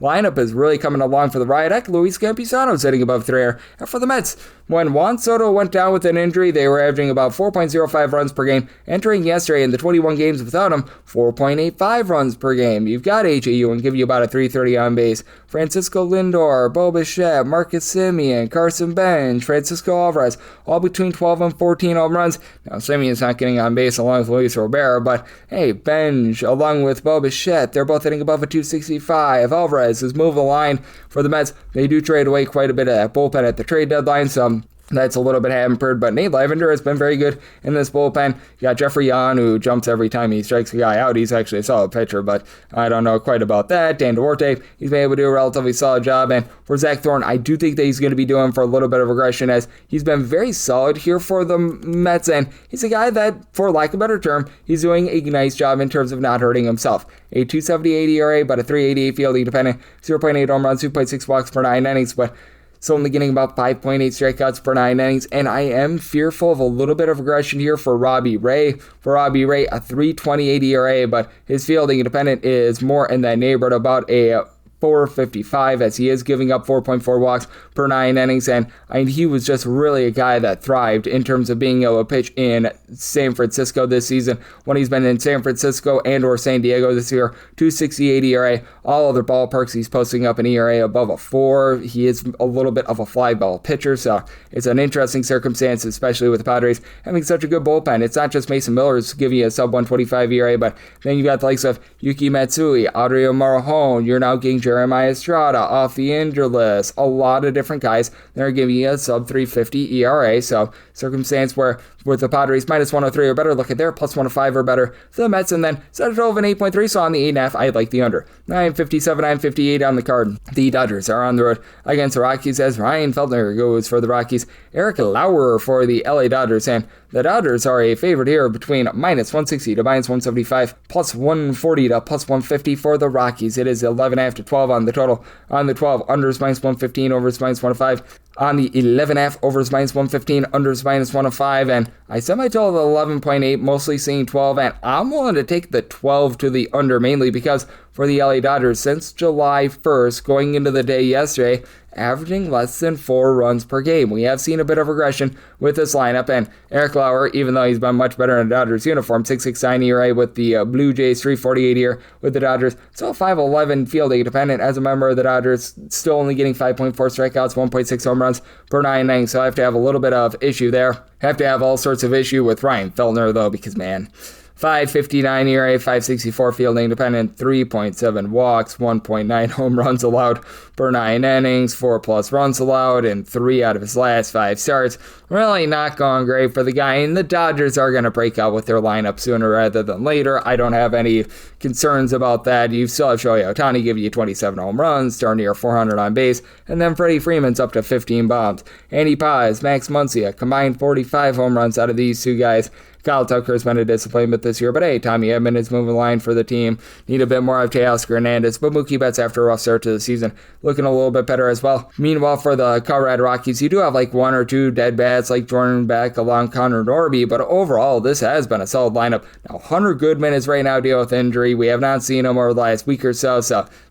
Lineup is really coming along for the Riot Act. Luis Campusano's hitting above 300. And for the Mets, when Juan Soto went down with an injury, they were averaging about 4.05 runs per game. Entering yesterday in the 21 games without him, 4.85 runs per game. You've got A.J. Ewing give you about a 330 on base. Francisco Lindor, Bo Bichette, Marcus Semien, Carson Bench, Francisco Alvarez, all between 12 and 14 home runs. Now, Semien's not getting on base along with Luis Robert, but hey, Bench along with Bo Bichette, they're both hitting above a 265. Alvarez is moving the line for the Mets. They do trade away quite a bit of that bullpen at the trade deadline, so that's a little bit hampered, but Nate Lavender has been very good in this bullpen. You got Jeffrey Yan, who jumps every time he strikes a guy out. He's actually a solid pitcher, but I don't know quite about that. Dan Duarte, he's been able to do a relatively solid job, and for Zach Thorne, I do think that he's going to be doing for a little bit of regression, as he's been very solid here for the Mets, and he's a guy that, for lack of a better term, he's doing a nice job in terms of not hurting himself. A 2.78 ERA, but a 3.88 fielding dependent, 0.8 home runs, 2.6 walks per 9 innings, but so only getting about 5.8 strikeouts per 9 innings, and I am fearful of a little bit of regression here for Robbie Ray. For Robbie Ray, a 3.28 ERA, but his fielding independent is more in that neighborhood, about a 4.55, as he is giving up 4.4 walks per 9 innings, and he was just really a guy that thrived in terms of being able to pitch in San Francisco this season. When he's been in San Francisco and or San Diego this year, 2.68 ERA. All other ballparks, he's posting up an ERA above a 4. He is a little bit of a fly ball pitcher, so it's an interesting circumstance, especially with the Padres having such a good bullpen. It's not just Mason Miller's giving you a sub 125 ERA, but then you got the likes of Yuki Matsui, Adrian Marjon. You're now getting Jeremiah Estrada off the injured list. A lot of different guys that are giving you a sub 350 ERA, so circumstance where with the Padres minus 103 or better, look at their plus 105 or better for the Mets, and then set a total of an 8.3, so on the 8.5, I like the under. 9.57, 9.58 on the card. The Dodgers are on the road against the Rockies, as Ryan Feltner goes for the Rockies, Eric Lauer for the LA Dodgers, and the Dodgers are a favorite here between minus 160 to minus 175, plus 140 to plus 150 for the Rockies. It is 11.5 to 12 on the total. On the 12, unders minus 115, overs minus 105. On the 11.5, overs minus 115, unders minus 105, and I set my total at 11.8, mostly seeing 12, and I'm willing to take the 12 to the under, mainly because for the LA Dodgers, since July 1st, going into the day yesterday, averaging less than 4 runs per game. We have seen a bit of regression with this lineup, and Eric Lauer, even though he's been much better in a Dodgers uniform, 6.69 ERA with the Blue Jays, 3.48 here with the Dodgers, so 5.11 fielding dependent as a member of the Dodgers, still only getting 5.4 strikeouts, 1.6 home runs per 9 innings, so I have to have a little bit of issue there. Have to have all sorts of issue with Ryan Feltner, though, because, man, 5.59 ERA, 5.64 fielding dependent, 3.7 walks, 1.9 home runs allowed per 9 innings, 4+ runs allowed in 3 out of his last 5 starts. Really not going great for the guy, and the Dodgers are going to break out with their lineup sooner rather than later. I don't have any concerns about that. You still have Shohei Ohtani giving you 27 home runs, darn near 400 on base, and then Freddie Freeman's up to 15 bombs. Andy Paz, Max Muncy, combined 45 home runs out of these two guys. Kyle Tucker's been a disappointment this year, but hey, Tommy Edman is moving the line for the team. Need a bit more of Teoscar Hernandez, but Mookie Betts, after a rough start to the season, looking a little bit better as well. Meanwhile, for the Colorado Rockies, you do have like 1 or 2 dead bats like Jordan Beck along Connor Norby, but overall, this has been a solid lineup. Now, Hunter Goodman is right now dealing with injury. We have not seen him over the last week or so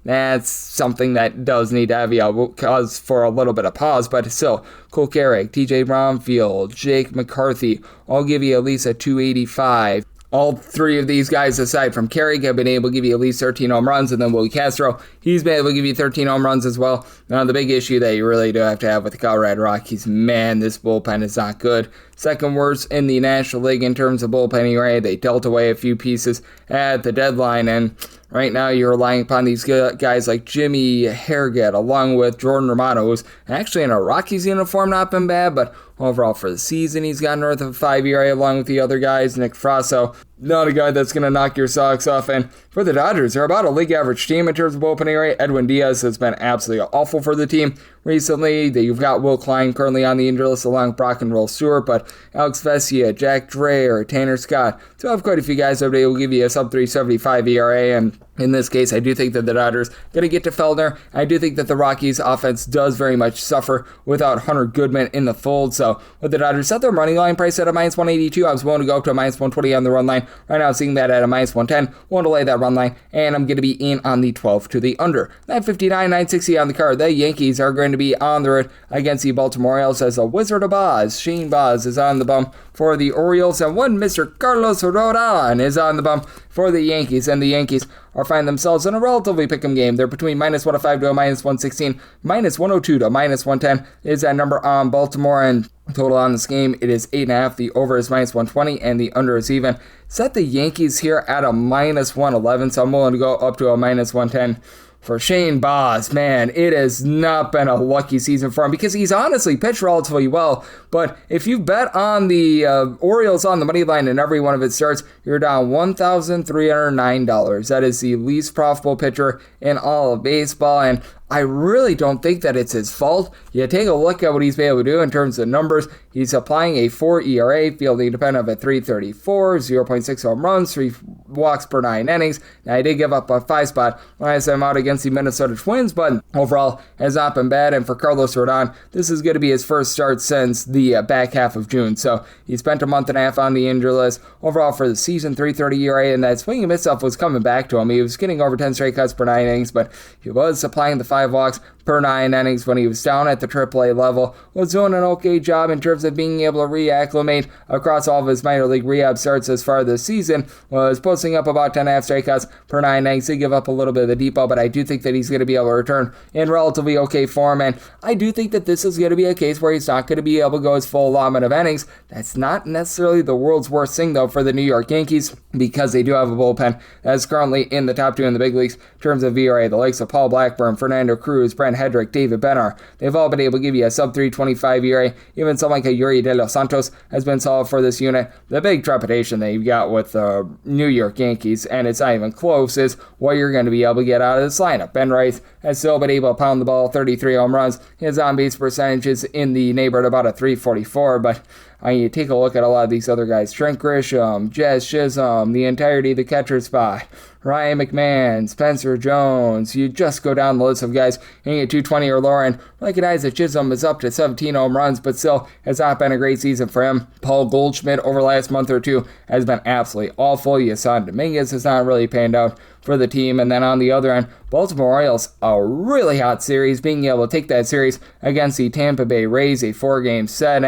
that's something that does need to have cause for a little bit of pause, but still, Cole Carrick, TJ Bromfield, Jake McCarthy, I'll give you at least a 285. All 3 of these guys, aside from Carrick, have been able to give you at least 13 home runs, and then Willie Castro, he's been able to give you 13 home runs as well. Now, the big issue that you really do have to have with the Colorado Rockies, man, this bullpen is not good. Second worst in the National League in terms of bullpen ERA. They dealt away a few pieces at the deadline, and right now you're relying upon these guys like Jimmy Harrigan, along with Jordan Romano, who's actually in a Rockies uniform, not been bad, but overall for the season, he's got north of a 5 ERA along with the other guys. Nick Frasso, not a guy that's going to knock your socks off. And for the Dodgers, they're about a league average team in terms of bullpen ERA. Edwin Diaz has been absolutely awful for the team recently. You've got Will Klein currently on the injury list along with Brock and Roll Stewart, but Alex Vesia, Jack Dreher, Tanner Scott, so I have quite a few guys that will give you a sub 3.75 ERA, and in this case, I do think that the Dodgers going to get to Feltner. I do think that the Rockies offense does very much suffer without Hunter Goodman in the fold. So with the Dodgers set their money line price at a minus 182, I was willing to go up to a minus 120 on the run line. Right now, I'm seeing that at a minus 110. Willing to lay that run line, and I'm going to be in on the 12 to the under. 959, 960 on the card. The Yankees are going to be on the road against the Baltimore Orioles as a Wizard of Oz. Shane Baz is on the bump for the Orioles, and one Mr. Carlos Rodon is on the bump for the Yankees, and the Yankees are finding themselves in a relatively pick'em game. They're between minus 105 to a minus 116, minus 102 to minus 110 is that number on Baltimore, and total on this game, it is 8.5. The over is minus 120, and the under is even. Set the Yankees here at a minus 111, so I'm willing to go up to a minus 110 for Shane Baz, man, it has not been a lucky season for him because he's honestly pitched relatively well. But if you bet on the Orioles on the money line in every one of its starts, you're down $1,309. That is the least profitable pitcher in all of baseball, and I really don't think that it's his fault. You take a look at what he's been able to do in terms of numbers. He's applying a 4 ERA, fielding independent of a 3.34, 0.6 home runs, 3 walks per 9 innings. Now, he did give up a 5 spot when I sent him out against the Minnesota Twins, but overall has not been bad. And for Carlos Rodon, this is going to be his first start since the back half of June. So he spent a month and a half on the injury list. Overall for the season, 3.30 ERA, and that swing and miss stuff was coming back to him. He was getting over 10 straight cuts per 9 innings, but he was applying the 5 walks per 9 innings when he was down at the AAA level. Was doing an okay job in terms of being able to reacclimate across all of his minor league rehab starts as far this season. Was posting up about 10.5 strikeouts per 9 innings. He give up a little bit of the deep ball, but I do think that he's going to be able to return in relatively okay form, and I do think that this is going to be a case where he's not going to be able to go his full allotment of innings. That's not necessarily the world's worst thing, though, for the New York Yankees, because they do have a bullpen that's currently in the top 2 in the big leagues in terms of ERA. The likes of Paul Blackburn, Fernando Cruz, Brent Hedrick, David Bennar, they've all been able to give you a sub-325 ERA. Even someone like a Yuri De Los Santos has been solid for this unit. The big trepidation that you've got with the New York Yankees, and it's not even close, is what you're going to be able to get out of this lineup. Ben Rice has still been able to pound the ball, 33 home runs. His on-base percentage is in the neighborhood about a 344, but you take a look at a lot of these other guys. Trent Grisham, Jazz Chisholm, the entirety of the catcher spot, Ryan McMahon, Spencer Jones. You just go down the list of guys hitting at 220 or lower, and recognize that Chisholm is up to 17 home runs, but still has not been a great season for him. Paul Goldschmidt over the last month or two has been absolutely awful. Yasan Dominguez has not really panned out for the team. And then on the other end, Baltimore Orioles, a really hot series, being able to take that series against the Tampa Bay Rays, a 4-game set.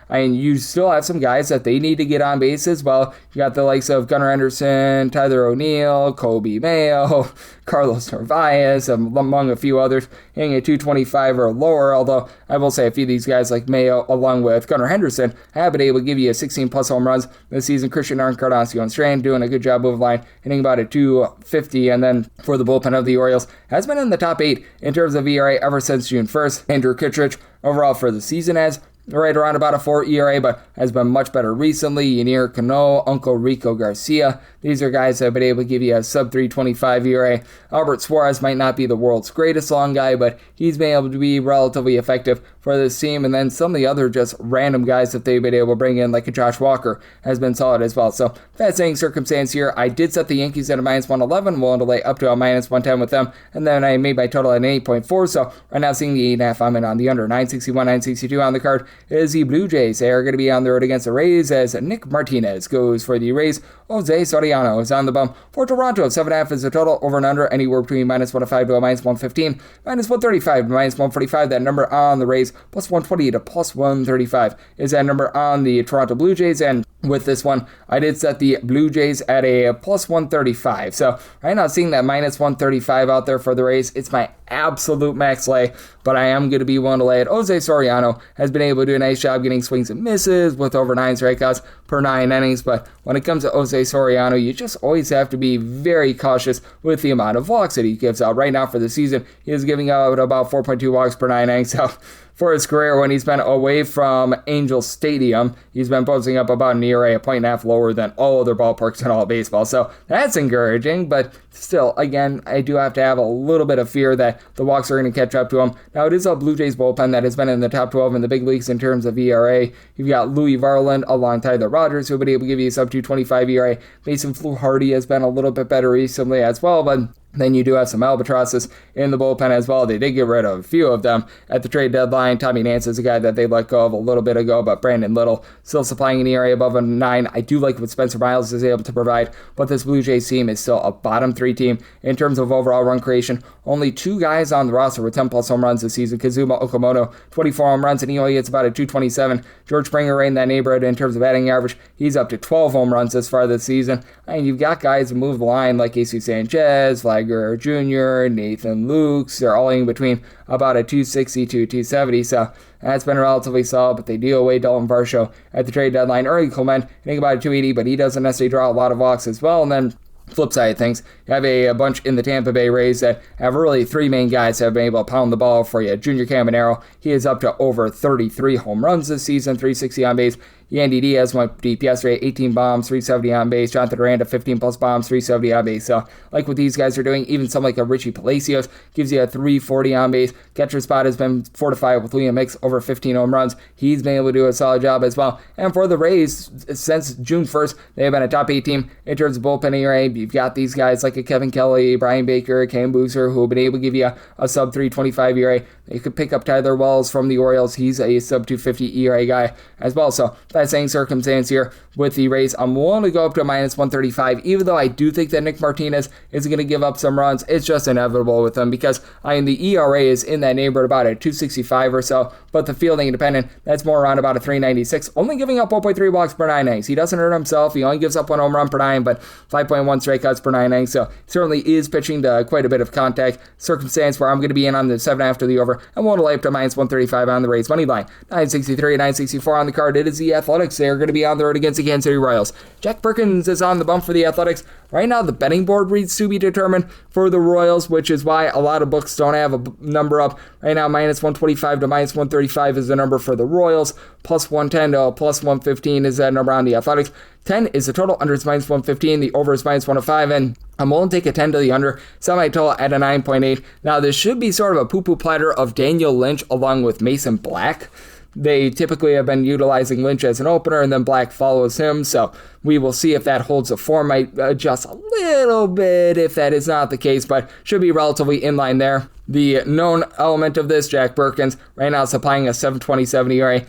And you still have some guys that they need to get on base as well. You got the likes of Gunnar Henderson, Tyler O'Neill, Kobe Mayo, Carlos Narvaez, among a few others, hitting at 225 or lower. Although I will say a few of these guys like Mayo, along with Gunnar Henderson, have been able to give you 16-plus home runs this season. Christian Encarnacion Strand doing a good job of line, hitting about a 250. And then for the bullpen of the Orioles, has been in the top 8 in terms of ERA ever since June 1st. Andrew Kittredge overall for the season has right around about a 4 ERA, but has been much better recently. Ynier Cano, Uncle Rico Garcia. These are guys that have been able to give you a sub-325 ERA. Albert Suarez might not be the world's greatest long guy, but he's been able to be relatively effective for this team. And then some of the other just random guys that they've been able to bring in, like a Josh Walker, has been solid as well. So fascinating circumstance here. I did set the Yankees at a -111, willing to lay up to a -110 with them, and then I made my total at an 8.4. So right now seeing the 8.5, I'm in on the under. 961, 962 on the card is the Blue Jays. They are going to be on the road against the Rays as Nick Martinez goes for the Rays. Jose Soriano is on the bump for Toronto. 7.5 is the total, over and under anywhere between -105 to a -115, -135 to -145. That number on the Rays, +120 to +135 is that number on the Toronto Blue Jays. And with this one, I did set the Blue Jays at a +135. So right now seeing that -135 out there for the Rays, it's my absolute max lay, but I am going to be willing to lay it. Jose Soriano has been able to do a nice job getting swings and misses with over 9 strikeouts per 9 innings, but when it comes to Jose Soriano, you just always have to be very cautious with the amount of walks that he gives out. Right now for the season, he is giving out about 4.2 walks per 9 innings, so for his career, when he's been away from Angel Stadium, he's been posting up about an ERA, a 1.5 lower than all other ballparks in all of baseball. So that's encouraging, but still, again, I do have to have a little bit of fear that the walks are going to catch up to him. Now, it is a Blue Jays bullpen that has been in the top 12 in the big leagues in terms of ERA. You've got Louis Varland alongside the Rogers, who will be able to give you a sub-225 ERA. Mason Fluharty has been a little bit better recently as well, but then you do have some albatrosses in the bullpen as well. They did get rid of a few of them at the trade deadline. Tommy Nance is a guy that they let go of a little bit ago, but Brandon Little still supplying an ERA above a 9. I do like what Spencer Miles is able to provide, but this Blue Jays team is still a bottom 3 team in terms of overall run creation. Only 2 guys on the roster with 10-plus home runs this season. Kazuma Okamoto, 24 home runs, and he only gets about a 227. George Springer right in that neighborhood in terms of batting average. He's up to 12 home runs this far this season. And you've got guys who move the line like AC Sanchez, Vlad Guerrero Jr., Nathan Lukes. They're all in between about a 260 to 270, so that's been relatively solid, but they deal away Dalton Varsho at the trade deadline. Ernie Clement hitting about a 280, but he doesn't necessarily draw a lot of walks as well. And then Flip side of things, you have a bunch in the Tampa Bay Rays that have really three main guys that have been able to pound the ball for you. Junior Caminero, he is up to over 33 home runs this season, 360 on base. Yandy Diaz went deep yesterday, 18 bombs, 370 on base. Jonathan Aranda, 15 plus bombs, 370 on base. So, like what these guys are doing, even someone like a Richie Palacios gives you a 340 on base. Catcher spot has been fortified with Liam Mix, over 15 home runs. He's been able to do a solid job as well. And for the Rays, since June 1st, they have been a top 8 team in terms of bullpen ERA. You've got these guys like a Kevin Kelly, Brian Baker, Cam Boozer, who have been able to give you a sub 325 ERA. They could pick up Tyler Wells from the Orioles. He's a sub 250 ERA guy as well. So that's saying circumstance here with the Rays. I'm willing to go up to a minus 135, even though I do think that Nick Martinez is going to give up some runs. It's just inevitable with them because the ERA is in that neighborhood about a 265 or so, but the fielding independent, that's more around about a 396, only giving up 1.3 walks per 9 innings. He doesn't hurt himself. He only gives up 1 home run per 9, but 5.1 strikeouts per 9 innings, so certainly is pitching to quite a bit of contact. Circumstance where I'm going to be in on the 7 after the over. I'm willing to lay up to minus 135 on the Rays money line. 963, 964 on the card. It is the Athletics. They're going to be on the road against the Kansas City Royals. Jack Perkins is on the bump for the Athletics. Right now, the betting board reads to be determined for the Royals, which is why a lot of books don't have a number up. Right now, minus 125 to minus 135 is the number for the Royals. Plus 110 to plus 115 is that number on the Athletics. 10 is the total, under is minus 115, the over is minus 105, and I'm willing to take a 10 to the under, semi-total at a 9.8. Now, this should be sort of a poo-poo platter of Daniel Lynch along with Mason Black. They typically have been utilizing Lynch as an opener, and then Black follows him, so we will see if that holds. The form might adjust a little bit if that is not the case, but should be relatively in line there. The known element of this, Jack Perkins, right now supplying a 7.27 ERA.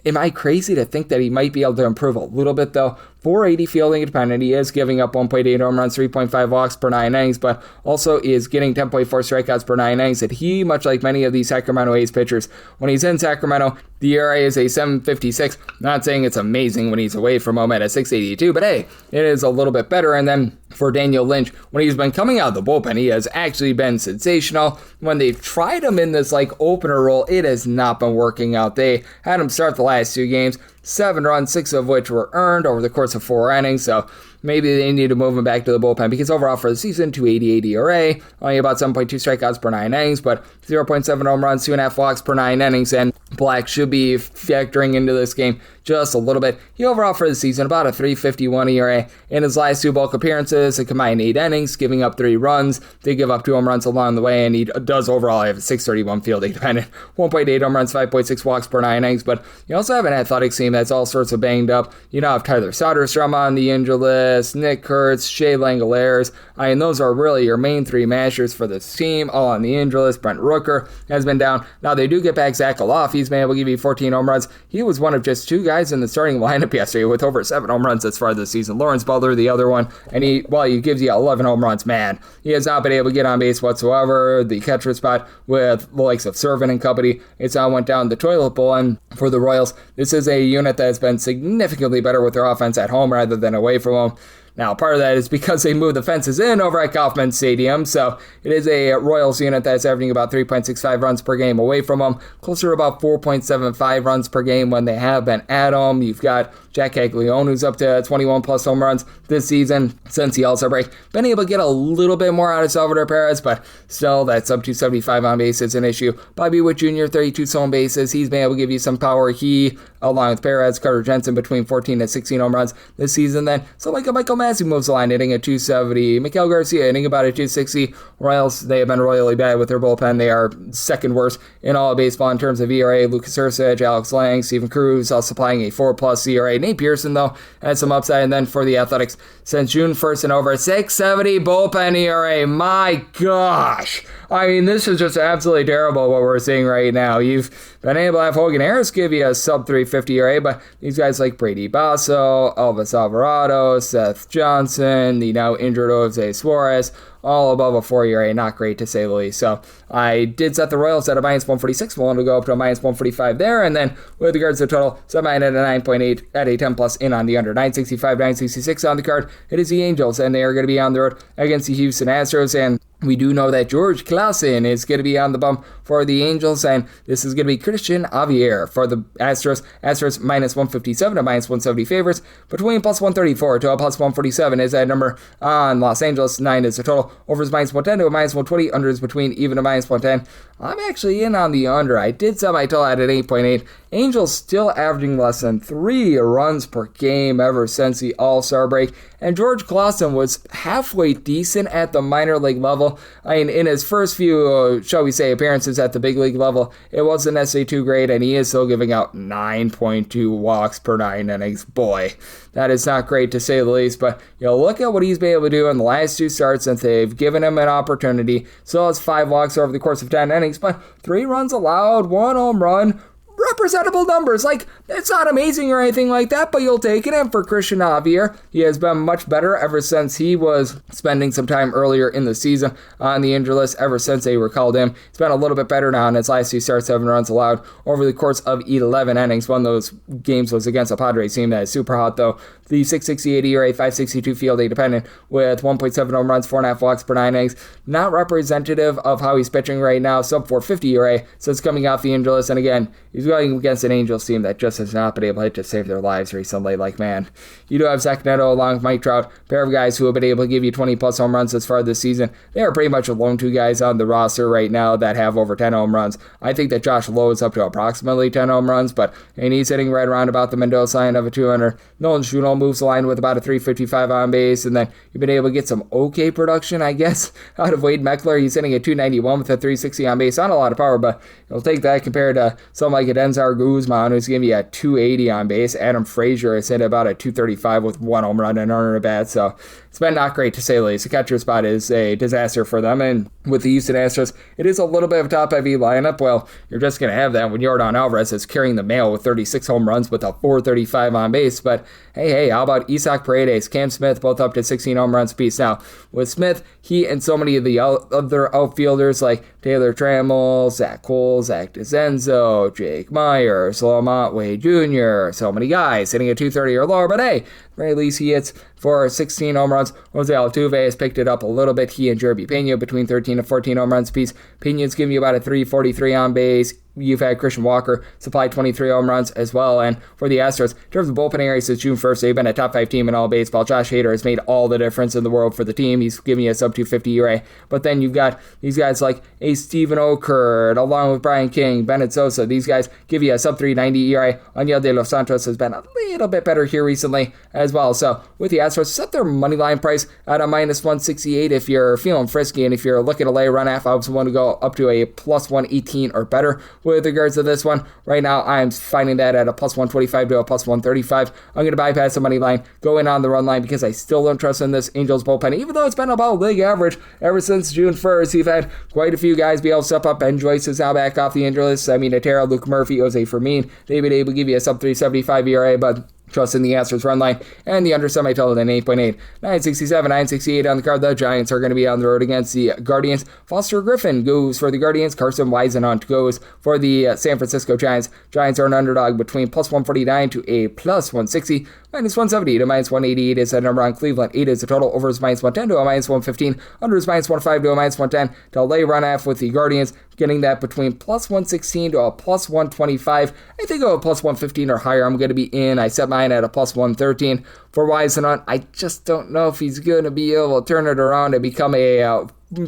Am I crazy to think that he might be able to improve a little bit, though? 480 fielding independent. He is giving up 1.8 home runs, 3.5 walks per 9 innings, but also is getting 10.4 strikeouts per 9 innings. And he, much like many of these Sacramento A's pitchers, when he's in Sacramento, the ERA is a 7.56. Not saying it's amazing when he's away from home at a 6.82, but hey, it is a little bit better. And then for Daniel Lynch, when he's been coming out of the bullpen, he has actually been sensational. When they've tried him in this opener role, it has not been working out. They had him start the last 2 games, 7 runs, 6 of which were earned over the course of 4 innings, so maybe they need to move him back to the bullpen because overall for the season, 2.88 ERA, only about 7.2 strikeouts per 9 innings, but 0.7 home runs, 2.5 walks per 9 innings, and Black should be factoring into this game just a little bit. He overall for the season, about a 3.51 ERA. In his last 2 bulk appearances, a combined 8 innings, giving up 3 runs. They give up 2 home runs along the way, and he does overall have a 6.31 fielding independent, 1.8 home runs, 5.6 walks per 9 innings, but you also have an Athletics team that's all sorts of banged up. You now have Tyler Soderstrom on the injury list, Nick Kurtz, Shea Langoliers. Those are really your main 3 mashers for this team, all on the injury list. Brent Rooker has been down. Now they do get back Zach Aloff. He's been able to give you 14 home runs. He was one of just 2 guys in the starting lineup yesterday with over 7 home runs as far this season. Lawrence Butler, the other one, and he gives you 11 home runs. Man, he has not been able to get on base whatsoever. The catcher spot with the likes of Servant and company, it's now went down the toilet bowl, and for the Royals, this is a unit that has been significantly better with their offense at home rather than away from home. Now, part of that is because they moved the fences in over at Kauffman Stadium, so it is a Royals unit that's averaging about 3.65 runs per game away from them, closer to about 4.75 runs per game when they have been at home. You've got Jack Caglione, who's up to 21 plus home runs this season since the All-Star break. Been able to get a little bit more out of Salvador Perez, but still, that sub 275 on base is an issue. Bobby Witt Jr., 32 stolen bases. He's been able to give you some power. He, along with Perez, Carter Jensen, between 14 and 16 home runs this season. Then, so like a Michael Massey moves the line, hitting at 270. Miguel Garcia hitting about a 260. Royals, they have been royally bad with their bullpen. They are second worst in all of baseball in terms of ERA. Lucas Ursich, Alex Lang, Steven Cruz, all supplying a 4+ ERA. Nate Pearson, though, had some upside. And then for the Athletics, since June 1st and over, 6.70 bullpen ERA. My gosh. This is just absolutely terrible what we're seeing right now. You've been able to have Hogan Harris give you a sub 350 ERA, but these guys like Brady Basso, Elvis Alvarado, Seth Johnson, the now injured Jose Suarez, all above a 4 ERA, not great to say the least. So I did set the Royals at a minus 146, willing to go up to a minus 145 there, and then with regards to the total, set mine at a 9.8 at a 10 plus in on the under. 965, 966 on the card. It is the Angels, and they are going to be on the road against the Houston Astros, and we do know that George Klassen is going to be on the bump for the Angels, and this is going to be Christian Javier for the Astros. Astros minus 157 to minus 170 favorites. Between plus 134 to a plus 147 is that number on Los Angeles. 9 is the total. Over is minus 110 to a minus 120. Under is between even to minus 110. I'm actually in on the under. I did set my total at an 8.8. Angels still averaging less than 3 runs per game ever since the All-Star break. And George Klassen was halfway decent at the minor league level. I mean, in his first few, shall we say, appearances at the big league level, it wasn't necessarily too great, and he is still giving out 9.2 walks per 9 innings. Boy, that is not great to say the least, but look at what he's been able to do in the last 2 starts since they've given him an opportunity. Still has 5 walks over the course of 10 innings, but 3 runs allowed, 1 home run, representable numbers. Like, it's not amazing or anything like that, but you'll take it. And for Christian Javier, he has been much better ever since he was spending some time earlier in the season on the injury list, ever since they recalled him. He's been a little bit better now in his last 2 starts, 7 runs allowed over the course of 11 innings. One of those games was against a Padres team that is super hot, though. The 6.68 ERA, 5.62 fielding dependent with 1.7 home runs, 4.5 walks per 9 innings. Not representative of how he's pitching right now. Sub 4.50 ERA since coming off the injury list. And again, he's going against an Angels team that just has not been able to save their lives recently. Like, man, you do have Zach Neto along with Mike Trout, pair of guys who have been able to give you 20 plus home runs as far this season. They are pretty much the lone 2 guys on the roster right now that have over 10 home runs. I think that Josh Lowe is up to approximately 10 home runs, but and he's hitting right around about the Mendoza line of a 200. Nolan Schumann moves the line with about a 355 on base, and then you've been able to get some okay production, I guess, out of Wade Meckler. He's hitting at 291 with a 360 on base. Not a lot of power, but you'll take that compared to someone like Edenzar Guzman, who's giving you a 280 on base. Adam Frazier has hit about a 235 with 1 home run and under a bat, so it's been not great to say the least. The catcher spot is a disaster for them, and with the Houston Astros, it is a little bit of a top-heavy lineup. Well, you're just going to have that when Yordan Alvarez is carrying the mail with 36 home runs with a 435 on base, but hey, how about Isaac Paredes, Cam Smith, both up to 16 home runs apiece. Now, with Smith, he and so many of the other outfielders like Taylor Trammell, Zach Cole, Zach DeCenzo, Jake Myers, Lamont Wade Jr., so many guys hitting a 230 or lower, but hey, at the very least he hits for 16 home runs. Jose Altuve has picked it up a little bit. He and Jeremy Pena between 13 and 14 home runs apiece. Pena's giving you about a 343 on base. You've had Christian Walker supply 23 home runs as well. And for the Astros, in terms of bullpen areas since June 1st, they've been a top 5 team in all baseball. Josh Hader has made all the difference in the world for the team. He's giving you a sub 250 ERA. But then you've got these guys like a Steven Okert, along with Brian King, Bennett Sosa. These guys give you a sub 390 ERA. Aniel De Los Santos has been a little bit better here recently as well. So with the Astros, set their money line price at a minus 168 if you're feeling frisky, and if you're looking to lay a run half, I want to go up to a plus 118 or better with regards to this one. Right now, I'm finding that at a plus 125 to a plus 135. I'm going to bypass the money line, go in on the run line because I still don't trust in this Angels bullpen, even though it's been about league average ever since June 1st. You've had quite a few guys be able to step up. Ben Joyce is now back off the injury list. I mean, Atera, Luke Murphy, Jose Fermin, they've been able to give you a sub 375 ERA, but trust in the Astros run line, and the under semi-total at 8.8. 967, 968 on the card. The Giants are going to be on the road against the Guardians. Foster Griffin goes for the Guardians. Carson Whisenhunt goes for the San Francisco Giants. Giants are an underdog between plus 149 to a plus 160. Minus 170 to minus 188 is the number on Cleveland. 8 is the total. Over is minus 110 to a minus 115. Under is minus 105 to a minus 110. To lay run half with the Guardians, getting that between plus 116 to a plus 125. I think a plus 115 or higher I'm going to be in. I set mine at a plus 113. For Whisenhunt, I just don't know if he's going to be able to turn it around and become a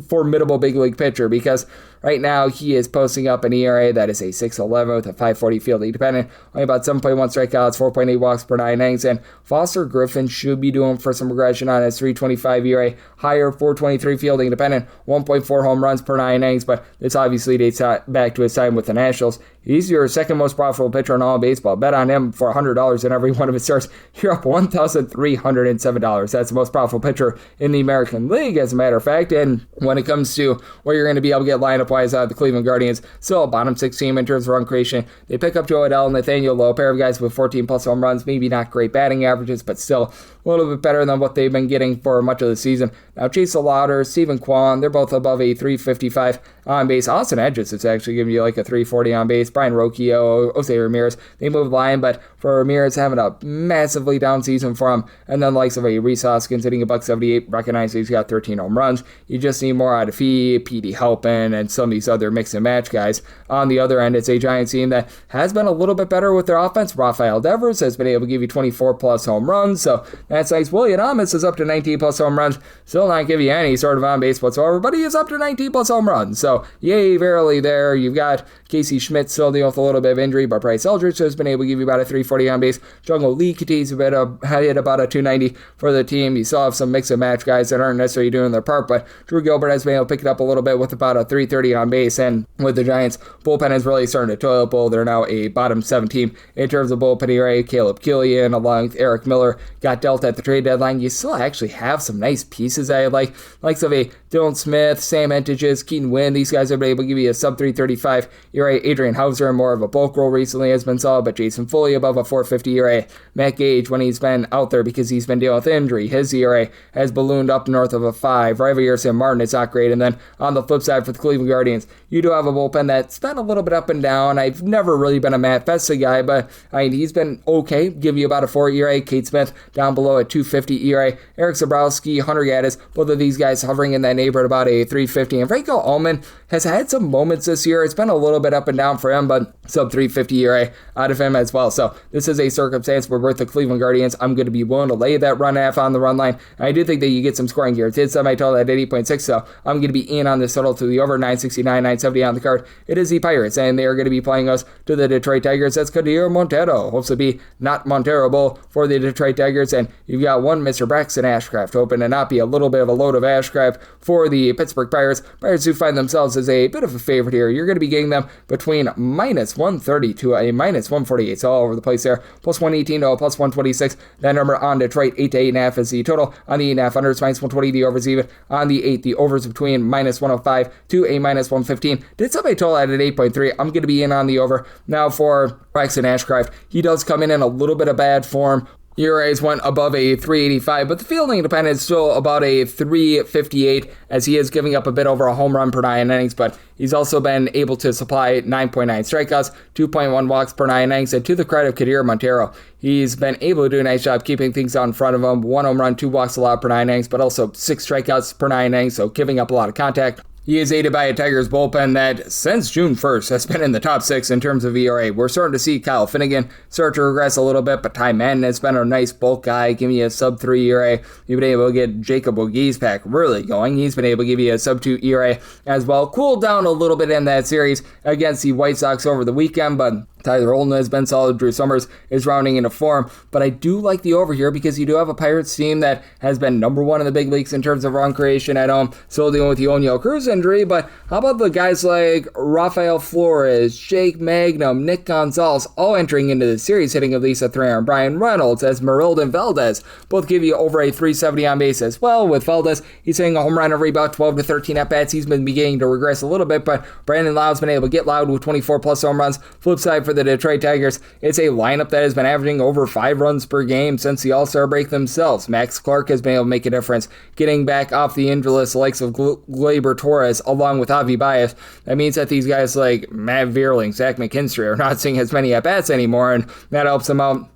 formidable big league pitcher, because right now he is posting up an ERA that is a 6.11 with a 5.40 fielding dependent, only about 7.1 strikeouts, 4.8 walks per 9 innings, and Foster Griffin should be doing for some regression on his 3.25 ERA, higher 4.23 fielding dependent, 1.4 home runs per 9 innings, but this obviously dates back to his time with the Nationals. He's your second most profitable pitcher in all baseball. Bet on him for $100 in every one of his starts. You're up $1,307. That's the most profitable pitcher in the American League, as a matter of fact. And when it comes to where you're going to be able to get lineup-wise out of the Cleveland Guardians, still a bottom 6 team in terms of run creation. They pick up Joe Adell and Nathaniel Lowe, a pair of guys with 14-plus home runs. Maybe not great batting averages, but still a little bit better than what they've been getting for much of the season. Now, Chase Lauder, Stephen Kwan, they're both above a 355 on base. Austin Hedges is actually giving you like a 340 on base. Brian Rocchio, Jose Ramirez, they moved line, but for Ramirez having a massively down season for him, and then likes of a Rhys Hoskins hitting a $178, recognize he's got 13 home runs. You just need more out of Fee, Petey Halpin, and some of these other mix and match guys. On the other end, it's a Giants team that has been a little bit better with their offense. Rafael Devers has been able to give you 24 plus home runs, so that's nice. William Amos is up to 19 plus home runs, still not give you any sort of on base whatsoever, but he is up to 19 plus home runs, so yay, verily there. You've got Casey Schmidt still dealing with a little bit of injury, but Bryce Eldridge has been able to give you about a 340 on base. Jungle Lee continues to hit about a 290 for the team. You still have some mix and match guys that aren't necessarily doing their part, but Drew Gilbert has been able to pick it up a little bit with about a 330 on base, and with the Giants, bullpen is really starting to toilet bowl. They're now a bottom 7 team in terms of bullpen ERA. Caleb Killian, along with Eric Miller, got dealt at the trade deadline. You still actually have some nice pieces I like, likes of a Dylan Smith, Sam Entages, Keaton Wynn. These guys have been able to give you a sub 335 ERA. Adrian Hauser, more of a bulk role recently, has been solid, but Jason Foley above a 450 ERA. Matt Gage, when he's been out there because he's been dealing with injury, his ERA has ballooned up north of a 5. Ravi Yerson Martin is not great. And then on the flip side for the Cleveland Guardians, you do have a bullpen that's been a little bit up and down. I've never really been a Matt Festa guy, but he's been okay. Give you about a 4 ERA. Kate Smith down below at 250 ERA. Eric Zabrowski, Hunter Gaddis, both of these guys hovering in that neighborhood about a 350. And Franco Ullman has had some moments this year. It's been a little bit up and down for him, but sub 350 ERA out of him as well. So this is a circumstance where with the Cleveland Guardians, I'm going to be willing to lay that run half on the run line. And I do think that you get some scoring here. It did semi-total at 80.6, so I'm going to be in on this total to the over 969, 970 on the card. It is the Pirates, and they are going to be playing us to the Detroit Tigers. That's Kadir Montero. Hopes to be not Monterable for the Detroit Tigers, and you've got one Mr. Braxton Ashcraft hoping to not be a little bit of a load of Ashcraft for the Pittsburgh Pirates. Pirates do find themselves as a bit of a favorite here. You're going to be getting them between minus 130 to a minus 148, so all over the place there. Plus 118 to a plus 126. That number on Detroit, 8 to 8.5 is the total. On the 8.5 unders, minus 120, the overs even. On the 8, the overs between minus 105 to a minus 115. Did somebody total at 8.3? I'm going to be in on the over. Now for Braxton Ashcraft, he does come in a little bit of bad form. ERAs went above a 385, but the fielding dependent is still about a 358, as he is giving up a bit over a home run per 9 innings, but he's also been able to supply 9.9 strikeouts, 2.1 walks per 9 innings, and to the credit of Kadir Montero, he's been able to do a nice job keeping things out in front of him. 1 home run, 2 walks allowed per 9 innings, but also 6 strikeouts per 9 innings, so giving up a lot of contact. He is aided by a Tigers bullpen that, since June 1st, has been in the top 6 in terms of ERA. We're starting to see Kyle Finnegan start to regress a little bit, but Ty Madden has been a nice bulk guy, giving you a sub-3 ERA. You've been able to get Jacob O'Gee's pack really going. He's been able to give you a sub-2 ERA as well. Cooled down a little bit in that series against the White Sox over the weekend, but Tyler Holden has been solid. Drew Summers is rounding into form, but I do like the over here because you do have a Pirates team that has been number 1 in the big leagues in terms of run creation at home, still dealing with the O'Neal Cruz injury, but how about the guys like Rafael Flores, Jake Magnum, Nick Gonzalez, all entering into the series, hitting at least a 300. Brian Reynolds, Esmeralda and Valdez both give you over a 370 on base as well. With Valdez, he's hitting a home run every about 12 to 13 at-bats. He's been beginning to regress a little bit, but Brandon Lowe's been able to get loud with 24 plus home runs. Flip side for the Detroit Tigers, it's a lineup that has been averaging over 5 runs per game since the All-Star break themselves. Max Clark has been able to make a difference, getting back off the injured list, the likes of Gleyber Torres, along with Javi Baez. That means that these guys like Matt Vierling, Zach McKinstry are not seeing as many at-bats anymore, and that helps them out.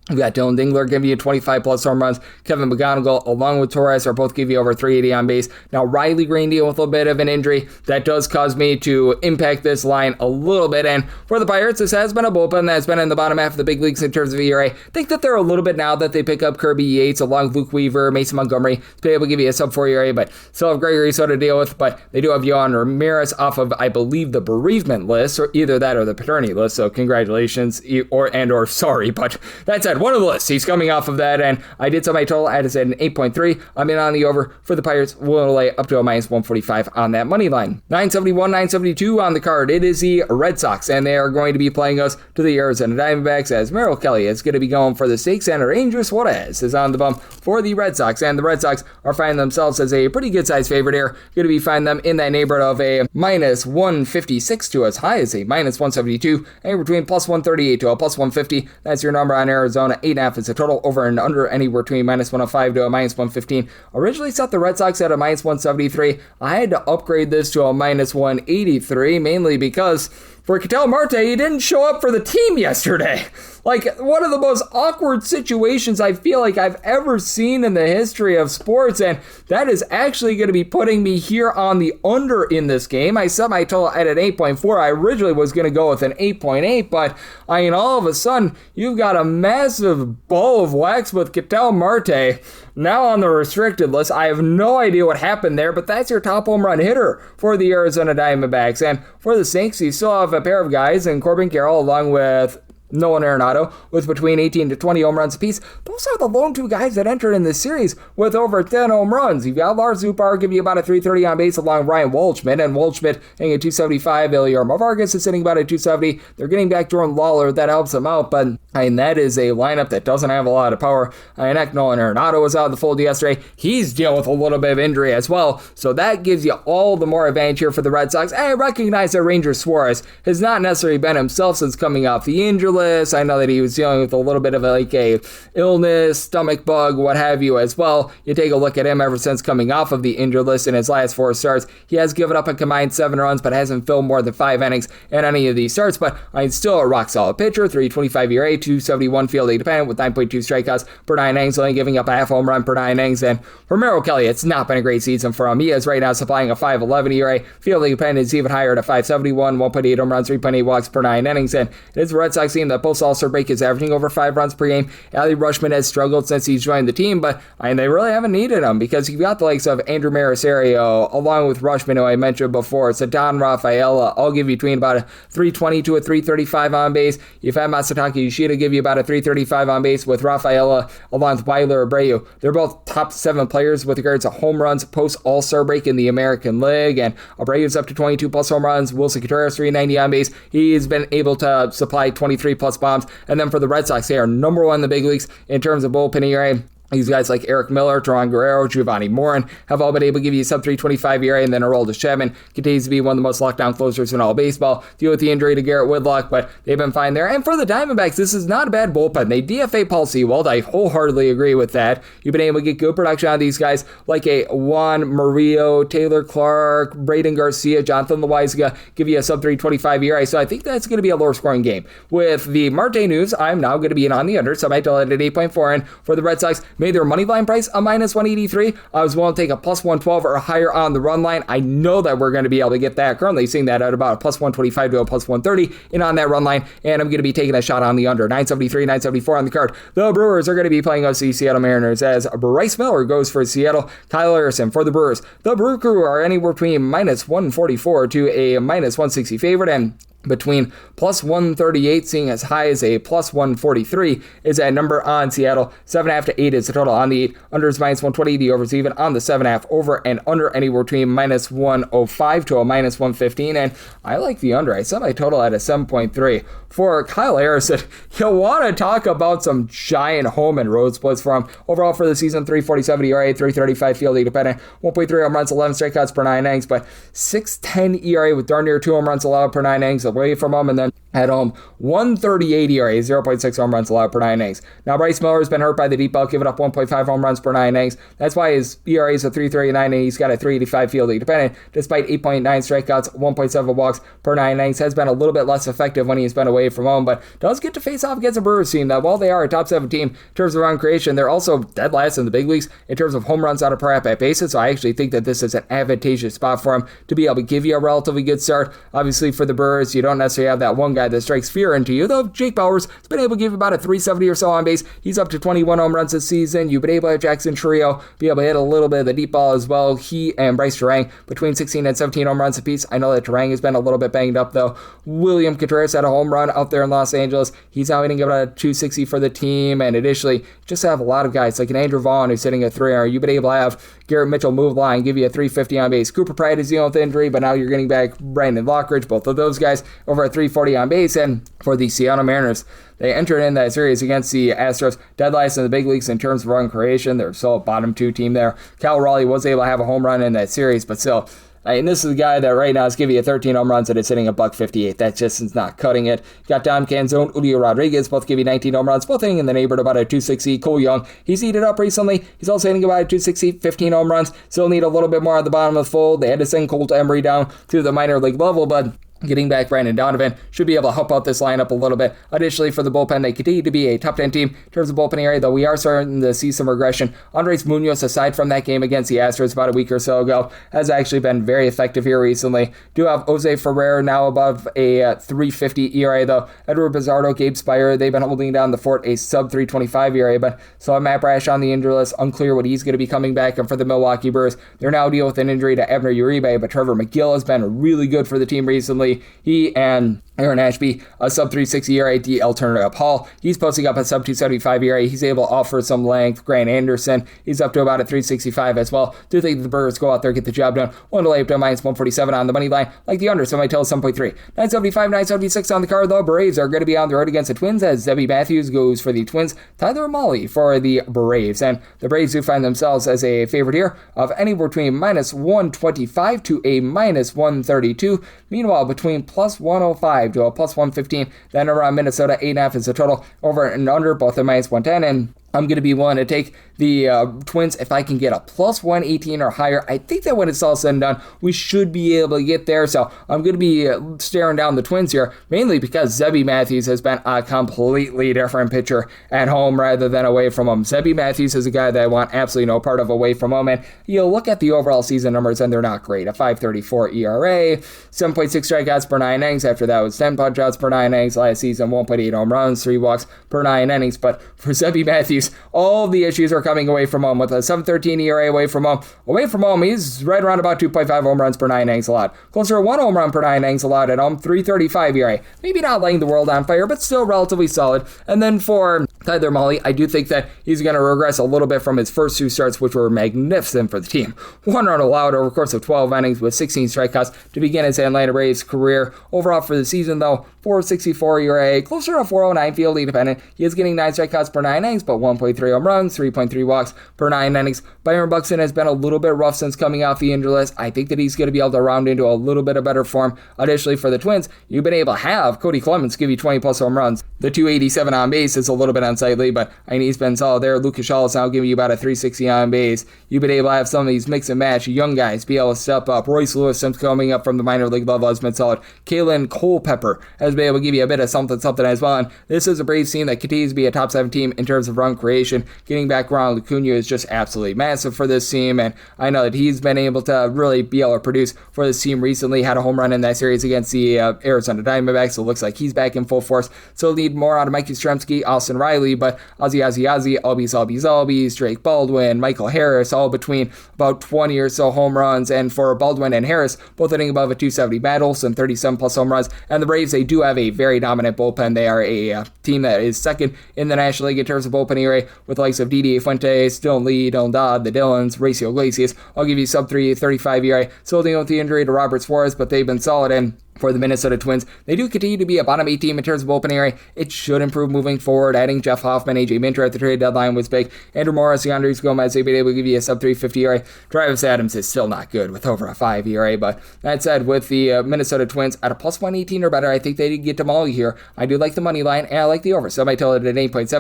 We've got Dylan Dingler giving you 25 plus home runs. Kevin McGonigal, along with Torres, are both giving you over 380 on base. Now, Riley Green dealing with a bit of an injury. That does cause me to impact this line a little bit. And for the Pirates, this has been a bullpen that's been in the bottom half of the big leagues in terms of ERA. I think that they're a little bit now that they pick up Kirby Yates, along with Luke Weaver, Mason Montgomery, to be able to give you a sub-4 ERA, but still have Gregory Soto to deal with. But they do have Yohan Ramirez off of, I believe, the bereavement list, or either that or the paternity list. So congratulations, or sorry, but that said, one of the lists. He's coming off of that, and I did set my total. I had an 8.3. I'm in on the over for the Pirates. We'll lay up to a minus 145 on that money line. 971, 972 on the card. It is the Red Sox, and they are going to be playing us to the Arizona Diamondbacks, as Merrill Kelly is going to be going for the stakes, and Ranger Suarez is on the bump for the Red Sox, and the Red Sox are finding themselves as a pretty good-sized favorite here. Going to be finding them in that neighborhood of a minus 156 to as high as a minus 172, and between plus 138 to a plus 150. That's your number on Arizona. down. 8.5 is a total. Over and under anywhere between -105 to a -115. Originally set the Red Sox at a -173. I had to upgrade this to a -183, mainly because for Ketel Marte, he didn't show up for the team yesterday. Like, one of the most awkward situations I feel like I've ever seen in the history of sports, and that is actually going to be putting me here on the under in this game. I set my total at an 8.4. I originally was going to go with an 8.8, but I mean, all of a sudden, you've got a massive ball of wax with Ketel Marte now on the restricted list. I have no idea what happened there, but that's your top home run hitter for the Arizona Diamondbacks. And for the Saints, you still have a pair of guys in Corbin Carroll along with Nolan Arenado with between 18 to 20 home runs apiece. Those are the lone two guys that entered in this series with over 10 home runs. You've got Lars Zupar give you about a 330 on base along Ryan Waldschmidt, and Waldschmidt hitting a 275. Ilya Vargas is sitting about a 270. They're getting back Jordan Lawler. That helps them out, but I mean, that is a lineup that doesn't have a lot of power. Nolan Arenado was out in the fold yesterday. He's dealing with a little bit of injury as well, so that gives you all the more advantage here for the Red Sox. I recognize that Ranger Suarez has not necessarily been himself since coming off the injury list. I know that he was dealing with a little bit of a illness, stomach bug, what have you as well. You take a look at him ever since coming off of the injured list in his last 4 starts. He has given up a combined 7 runs, but hasn't filled more than 5 innings in any of these starts. But I'm still a rock solid pitcher. 3.25 ERA, 271 fielding dependent with 9.2 strikeouts per 9 innings, only giving up a half home run per 9 innings. And for Merrill Kelly, it's not been a great season for him. He is right now supplying a 5.11 ERA. Fielding dependent is even higher at a 5.71, 1.8 home runs, 3.8 walks per 9 innings. And it is the Red Sox team that post All-Star break is averaging over 5 runs per game. Adley Rutschman has struggled since he's joined the team, but I mean, they really haven't needed him because you've got the likes of Andrew Marisario along with Rutschman, who I mentioned before. It's Don Rafaela. I'll give you between about a 320 to a 335 on base. You've had Masataka Yoshida give you about a 335 on base with Rafaela along with Weiler Abreu. They're both top 7 players with regards to home runs post All-Star break in the American League, and Abreu's up to 22 plus home runs. Wilson Contreras 390 on base. He's been able to supply 23 plus bombs. And then for the Red Sox, they are number 1 in the big leagues in terms of bullpen ERA. These guys like Eric Miller, Teron Guerrero, Giovanni Morin have all been able to give you a sub-325 ERA, and then Aroldis Chapman continues to be one of the most lockdown closers in all baseball. Deal with the injury to Garrett Whitlock, but they've been fine there. And for the Diamondbacks, this is not a bad bullpen. They DFA Paul Sewald. I wholeheartedly agree with that. You've been able to get good production out of these guys like a Juan Murillo, Taylor Clark, Braden Garcia, Jonathan Loaizaga, give you a sub-325 ERA. So I think that's going to be a lower-scoring game. With the Marte news, I'm now going to be in on the under, so I might tell it at 8.4. And for the Red Sox, made their money line price a -183. I was willing to take a +112 or higher on the run line. I know that we're going to be able to get that. Currently seeing that at about a +125 to a +130 in on that run line, and I'm going to be taking a shot on the under. 973, 974 on the card. The Brewers are going to be playing us the Seattle Mariners as Bryce Miller goes for Seattle. Kyle Harrison for the Brewers. The Brew Crew are anywhere between -144 to a -160 favorite, and between +138, seeing as high as a +143 is that number on Seattle. 7.5 to 8 is the total on the 8. Under is -120. The overs even on the 7.5. Over and under anywhere between -105 to a -115. And I like the under. I set my total at a 7.3. For Kyle Harrison, you want to talk about some giant home and road splits for him. Overall for the season, 347 ERA, 335 fielding dependent, 1.3 home runs, 11 strikeouts per 9 innings, but 6.10 ERA with darn near 2 home runs allowed per 9 innings away from him, and then at home, 138 ERA, 0.6 home runs allowed per 9 innings. Now, Bryce Miller has been hurt by the deep ball, giving up 1.5 home runs per 9 innings. That's why his ERA is a 3.39, and he's got a 3.85 fielding dependent, despite 8.9 strikeouts, 1.7 walks per 9 innings. Has been a little bit less effective when he's been away from home, but does get to face off against a Brewers team that, while they are a top 7 team in terms of run creation, they're also dead last in the big leagues in terms of home runs out of per at-bat basis. So I actually think that this is an advantageous spot for him to be able to give you a relatively good start. Obviously, for the Brewers, you don't necessarily have that one guy that strikes fear into you, though. Jake Bauers has been able to give you about a 370 or so on base. He's up to 21 home runs this season. You've been able to have Jackson Trio be able to hit a little bit of the deep ball as well. He and Bryce Terang between 16 and 17 home runs apiece. I know that Terang has been a little bit banged up, though. William Contreras had a home run out there in Los Angeles. He's now hitting about a 260 for the team, and additionally, just have a lot of guys like an Andrew Vaughn who's hitting a 3R. You've been able to have Garrett Mitchell move line, give you a 350 on base. Cooper Pratt is dealing with injury, but now you're getting back Brandon Lockridge, both of those guys over a 340 on base. And for the Seattle Mariners, they entered in that series against the Astros, dead last in the big leagues in terms of run creation. They're still a bottom 2 team there. Cal Raleigh was able to have a home run in that series, but still, And this is a guy that right now is giving you 13 home runs and it's hitting $158. That just is not cutting it. Got Dom Canzone, Julio Rodriguez, both give you 19 home runs, both hitting in the neighborhood about a 260. Cole Young, he's heated up recently. He's also hitting about a 260, 15 home runs. Still need a little bit more at the bottom of the fold. They had to send Colt Emery down to the minor league level, but getting back Brandon Donovan should be able to help out this lineup a little bit. Additionally, for the bullpen, they continue to be a top 10 team in terms of bullpen area, though we are starting to see some regression. Andres Munoz, aside from that game against the Astros about a week or so ago, has actually been very effective here recently. Do have Jose Ferrer now above a 3.50 ERA, though. Edward Bizardo, Gabe Spire, they've been holding down the fort, a sub 3.25 ERA, but so Matt Brash on the injury list, unclear what he's going to be coming back. And for the Milwaukee Brewers, they're now dealing with an injury to Abner Uribe, but Trevor McGill has been really good for the team recently. He and Aaron Ashby, a sub 3.60 ERA, the alternative Hall. He's posting up a sub 2.75 ERA. He's able to offer some length. Grant Anderson, he's up to about a 3.65 as well. Do think the Brewers go out there, get the job done. One to lay up to minus 147 on the money line. Like the under, so my tell is 7.3. 975, 976 on the card, though. Braves are going to be on the road against the Twins as Zebby Matthews goes for the Twins. Tyler Mahle for the Braves. And the Braves do find themselves as a favorite here of anywhere between minus 125 to a minus 132. Meanwhile, between plus 105 to a plus 115, then around Minnesota, 8.5 is the total. Over and under, both at minus 110, and I'm going to be willing to take the Twins if I can get a plus 118 or higher. I think that when it's all said and done, we should be able to get there. So I'm going to be staring down the Twins here, mainly because Zebby Matthews has been a completely different pitcher at home rather than away from home. Zebby Matthews is a guy that I want absolutely no part of away from home. And you look at the overall season numbers, and they're not great. A 5.34 ERA, 7.6 strikeouts per 9 innings. After that was 10 punch-outs per 9 innings. Last season, 1.8 home runs, 3 walks per 9 innings. But for Zebby Matthews, all the issues are coming away from home with a 7.13 ERA away from home. Away from home, he's right around about 2.5 home runs per 9 innings allowed. Closer to 1 home run per 9 innings allowed at home, 3.35 ERA. Maybe not lighting the world on fire, but still relatively solid. And then for Tyler Mahle, I do think that he's going to regress a little bit from his first 2 starts, which were magnificent for the team. 1 run allowed over the course of 12 innings with 16 strikeouts to begin his Atlanta Braves career. Overall for the season, though, 4.64 ERA, closer to 4.09 fielding dependent. He is getting 9 strikeouts per 9 innings, but 1.3 home runs, 3.3 walks per 9 innings. Byron Buxton has been a little bit rough since coming off the injury list. I think that he's going to be able to round into a little bit of better form. Additionally, for the Twins, you've been able to have Cody Clemens give you 20 plus home runs. The 287 on base is a little bit unsightly, but I mean, he's been solid there. Lucas Shaw is now giving you about a 360 on base. You've been able to have some of these mix and match young guys be able to step up. Royce Lewis, since coming up from the minor league level, has been solid. Kalen Culpepper has been able to give you a bit of something as well. And this is a Braves team that continues to be a top 7 team in terms of run creation. Getting back Ronald Acuna is just absolutely massive for this team, and I know that he's been able to really be able to produce for this team recently. Had a home run in that series against the Arizona Diamondbacks, so it looks like he's back in full force. So need more out of Mikey Yastrzemski, Austin Riley, but Ozzie, Albies, Drake Baldwin, Michael Harris, all between about 20 or so home runs, and for Baldwin and Harris, both hitting above a 270 battle, some 37 plus home runs. And the Braves, they do have a very dominant bullpen. They are a team that is second in the National League in terms of bullpen ERA, with the likes of Didi Fuentes, Dylan Lee, Dylan Dodd, the Dylans, Racio Iglesias. I'll give you sub 3.35 ERA. Still dealing with the injury to Robert Suarez, but they've been solid. And for the Minnesota Twins, they do continue to be a bottom 8 team in terms of bullpen ERA. It should improve moving forward. Adding Jeff Hoffman, AJ Minter at the trade deadline was big. Andrew Morris, Andres Gomez, they've been able to give you a sub 3.50 ERA. Travis Adams is still not good with over a 5 ERA, but that said, with the Minnesota Twins at a plus 118 or better, I think they did get to Mahle here. I do like the money line, and I like the over, so I might tell it at 8.7.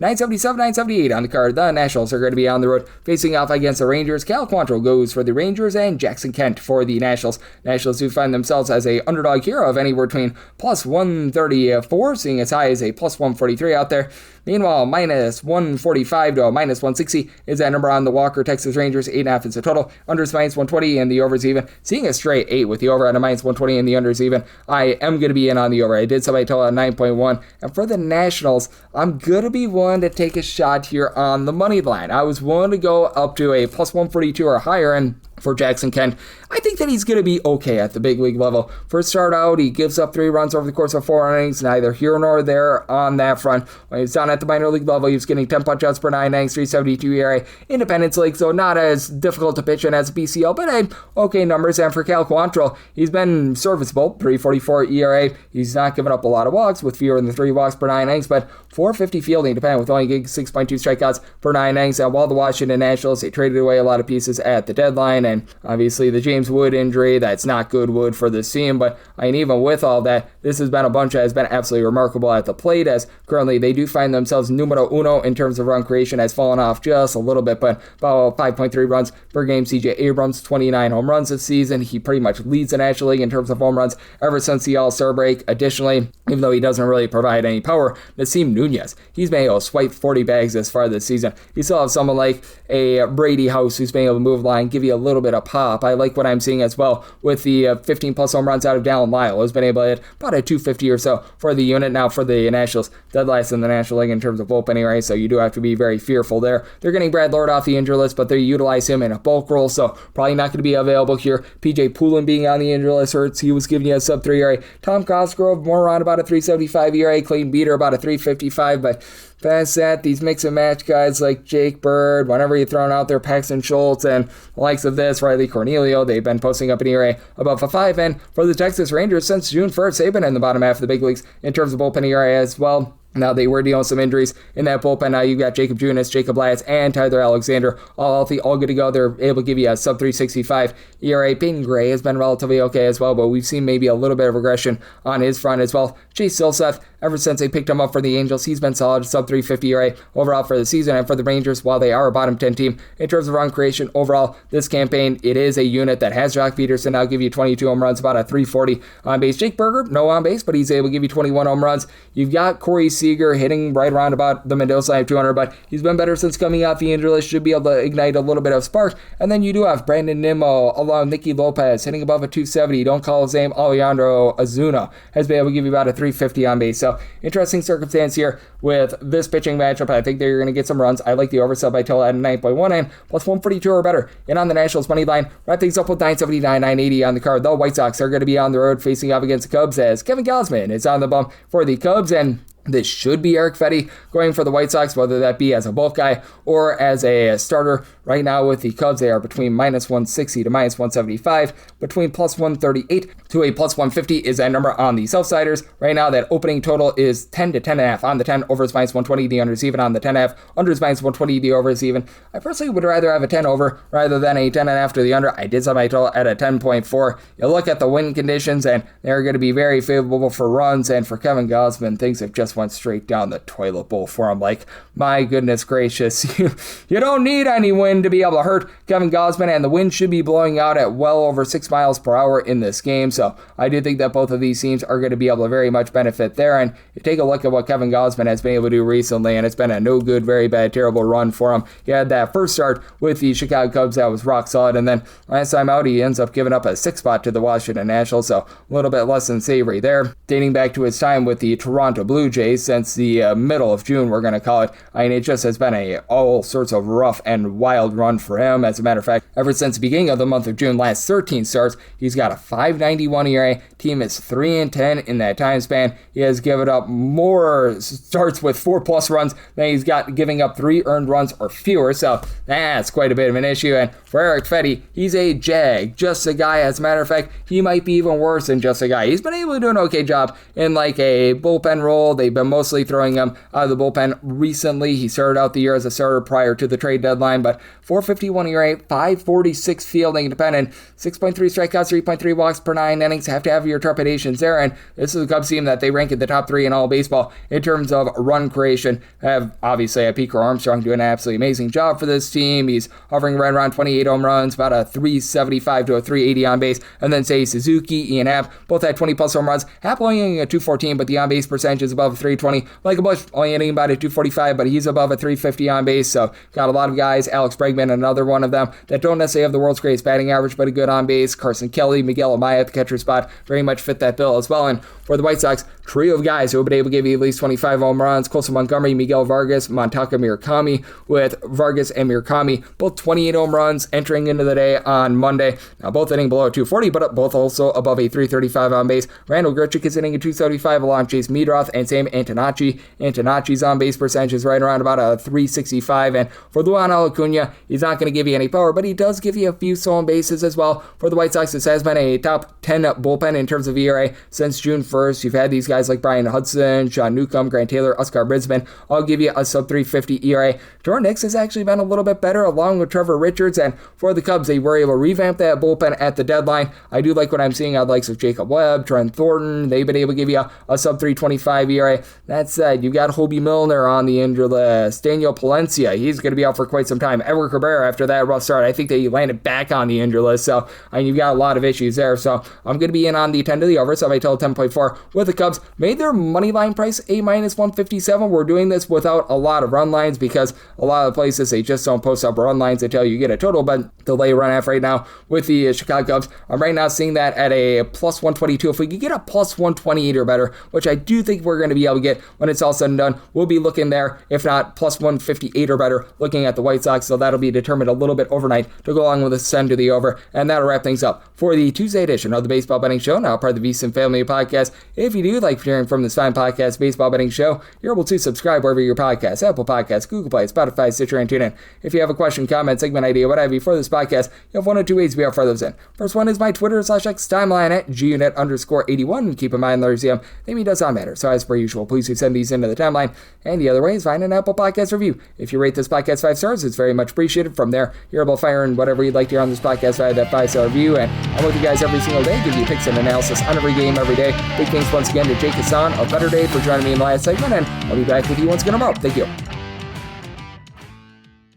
977, 978 on the card. The Nationals are going to be on the road facing off against the Rangers. Cal Quantrill goes for the Rangers, and Jackson Kent for the Nationals. Nationals do find themselves as a underdog here of anywhere between plus 134, seeing as high as a plus 143 out there. Meanwhile, minus 145 to a minus 160 is that number on the Walker Texas Rangers. 8.5 is the total. Unders minus 120 and the overs even. Seeing a straight 8 with the over at a minus 120 and the unders even. I am going to be in on the over. I did somebody tell at 9.1. And for the Nationals, I'm going to be willing to take a shot here on the money line. I was willing to go up to a plus 142 or higher, and for Jackson Kent, I think that he's going to be okay at the big league level. First start out, he gives up 3 runs over the course of 4 innings, neither here nor there on that front. When he's down at at the minor league level. He was getting 10 punch-outs per 9 innings, 3.72 ERA. Independence League, so not as difficult to pitch in as BCL, but had okay numbers. And for Cal Quantrill, he's been serviceable, 3.44 ERA. He's not given up a lot of walks with fewer than 3 walks per 9 innings, but 4.50 fielding depending with only 6.2 strikeouts per 9 innings. And while the Washington Nationals, they traded away a lot of pieces at the deadline, and obviously the James Wood injury, that's not good wood for this team, but even with all that, this has been a bunch that has been absolutely remarkable at the plate, as currently they do find themselves numero uno in terms of run creation, has fallen off just a little bit, but about 5.3 runs per game. CJ Abrams, 29 home runs this season. He pretty much leads the National League in terms of home runs ever since the All-Star break. Additionally, even though he doesn't really provide any power, Nasim Nunez, he's been able to swipe 40 bags this far this season. You still have someone like a Brady House who's been able to move the line, give you a little bit of pop. I like what I'm seeing as well with the 15 plus home runs out of Dallin Lyle, who's been able to hit about a 250 or so for the unit. Now for the Nationals, dead last in the National League in terms of bullpen ERA, so you do have to be very fearful there. They're getting Brad Lord off the injury list, but they utilize him in a bulk role, so probably not going to be available here. PJ Poulin being on the injury list hurts. He was giving you a sub 3 ERA. Tom Cosgrove more around about a 3.75 ERA. Clayton Beater about a 3.55, but past that, these mix and match guys like Jake Bird, whenever you're throwing out there Paxton Schultz and the likes of this, Riley Cornelio, they've been posting up an ERA above a 5. And for the Texas Rangers, since June 1st, they've been in the bottom half of the big leagues in terms of bullpen ERA as well. Now, they were dealing with some injuries in that bullpen. Now you've got Jacob Junis, Jacob Latz, and Tyler Alexander all healthy, all good to go. They're able to give you a sub 3.65 ERA. Peyton Gray has been relatively okay as well, but we've seen maybe a little bit of regression on his front as well. Chase Silseth, ever since they picked him up for the Angels, he's been solid, sub 3.50 ERA overall for the season. And for the Rangers, while they are a bottom 10 team in terms of run creation overall this campaign, it is a unit that has Jock Peterson now give you 22 home runs, about a 3.40 on base. Jake Berger, no on base, but he's able to give you 21 home runs. You've got Corey Seager hitting right around about the Mendoza line of 200, but he's been better since coming off the injury list, should be able to ignite a little bit of spark. And then you do have Brandon Nimmo along Nicky Lopez hitting above a 270. Don't call his name. Alejandro Azuna has been able to give you about a 350 on base. So interesting circumstance here with this pitching matchup. I think they're going to get some runs. I like the oversell by total at 9.1 and plus 142 or better. And on the Nationals money line, wrap things up with 979, 980 on the card. The White Sox are going to be on the road facing off against the Cubs as Kevin Gausman is on the bump for the Cubs, and this should be Eric Fetty going for the White Sox, whether that be as a bulk guy or as a starter. Right now with the Cubs, they are between minus 160 to minus 175. Between plus 138 to a plus 150 is that number on the Southsiders. Right now, that opening total is 10 to 10.5 on the 10. Over is minus 120. The under is even on the 10.5. Under is minus 120. The over is even. I personally would rather have a 10 over rather than a 10.5 to the under. I did set my total at a 10.4. You look at the wind conditions, and they're going to be very favorable for runs. And for Kevin Gausman, things have just went straight down the toilet bowl for him. Like, my goodness gracious, you don't need any wind to be able to hurt Kevin Gausman, and the wind should be blowing out at well over 6 miles per hour in this game. So I do think that both of these teams are going to be able to very much benefit there. And you take a look at what Kevin Gausman has been able to do recently, and it's been a no good, very bad, terrible run for him. He had that first start with the Chicago Cubs that was rock solid, and then last time out he ends up giving up a 6 spot to the Washington Nationals, so a little bit less than savory there. Dating back to his time with the Toronto Blue Jays since the middle of June, we're going to call it. I mean, it just has been a all sorts of rough and wild run for him. As a matter of fact, ever since the beginning of the month of June, last 13 starts, he's got a 5.91 ERA. Team is 3-10 in that time span. He has given up more starts with 4+ runs than he's got giving up 3 earned runs or fewer. So that's quite a bit of an issue. And for Eric Fetty, he's a jag, just a guy. As a matter of fact, he might be even worse than just a guy. He's been able to do an okay job in like a bullpen role. They've been mostly throwing him out of the bullpen recently. He started out the year as a starter prior to the trade deadline, but 4.51 ERA, 5.46 fielding independent, 6.3 strikeouts, 3.3 walks per 9 innings. Have to have your trepidations there, and this is a Cubs team that they rank at the top 3 in all baseball in terms of run creation. Have obviously a Pico Armstrong doing an absolutely amazing job for this team. He's hovering right around 28 home runs, about a 375 to a 380 on base, and then say Suzuki, Ian Happ, both had 20 plus home runs. Happ only hitting a 214, but the on base percentage is above 320. Michael Busch only hitting about a 245, but he's above a 350 on base. So got a lot of guys. Alex Bregman, another one of them, that don't necessarily have the world's greatest batting average, but a good on base. Carson Kelly, Miguel Amaya at the catcher catcher spot very much fit that bill as well. And for the White Sox, trio of guys who have been able to give you at least 25 home runs: Colson Montgomery, Miguel Vargas, Montaka Murakami, with Vargas and Murakami both 28 home runs entering into the day on Monday. Now both hitting below 240, but both also above a 335 on base. Randall Grichuk is hitting a 275 along Chase Meadroth, and Sam Antonacci. Antonacci's on base percentage is right around about a 365. And for Luan Acuna, he's not going to give you any power, but he does give you a few stolen bases as well. For the White Sox, this has been a top 10 bullpen in terms of ERA since June 1st. You've had these guys like Brian Hudson, Sean Newcomb, Grant Taylor, Oscar Brisbane all give you a sub 350 ERA. Jordan Hicks has actually been a little bit better along with Trevor Richards, and for the Cubs, they were able to revamp that bullpen at the deadline. I do like what I'm seeing out of the likes of Jacob Webb, Trent Thornton. They've been able to give you a sub 325 ERA. That said, you've got Hobie Milner on the injured list. Daniel Palencia, he's going to be out for quite some time. Edward Cabrera, after that rough start, I think they landed back on the injured list, so you've got a lot of issues there. So I'm going to be in on the 10 to the over, so I tell 10.4 with the Cubs. Made their money line price a minus 157. We're doing this without a lot of run lines because a lot of places they just don't post up run lines until you get a total, but the lay run half right now with the Chicago Cubs, I'm right now seeing that at a plus 122. If we could get a plus 128 or better, which I do think we're going to be able to get when it's all said and done, we'll be looking there, if not plus 158 or better, looking at the White Sox. So that'll be determined a little bit overnight to go along with the send to the over, and that'll wrap things up for the Tuesday edition of the Baseball Betting Show, now part of the VSiN Family Podcast. If you do like hearing from this fine podcast, Baseball Betting Show, you're able to subscribe wherever your podcasts, Apple Podcasts, Google Play, Spotify, Stitcher, and TuneIn. If you have a question, comment, segment idea, what have you for this podcast, you have one or two ways we offer those in. First one is my Twitter/X timeline at gunit_81. Keep in mind, there's the name does not matter. So as per usual, please do send these into the timeline. And the other way is find an Apple Podcast review. If you rate this podcast 5 stars, it's very much appreciated. From there, you're able to fire in whatever you'd like to hear on this podcast via that 5-star review. And I'm with you guys every single day, give you picks and analysis on every game every day. Big thanks once again to Jake Hasan of Bettor for joining me in the last segment, and I'll be back with you once again tomorrow. Thank you.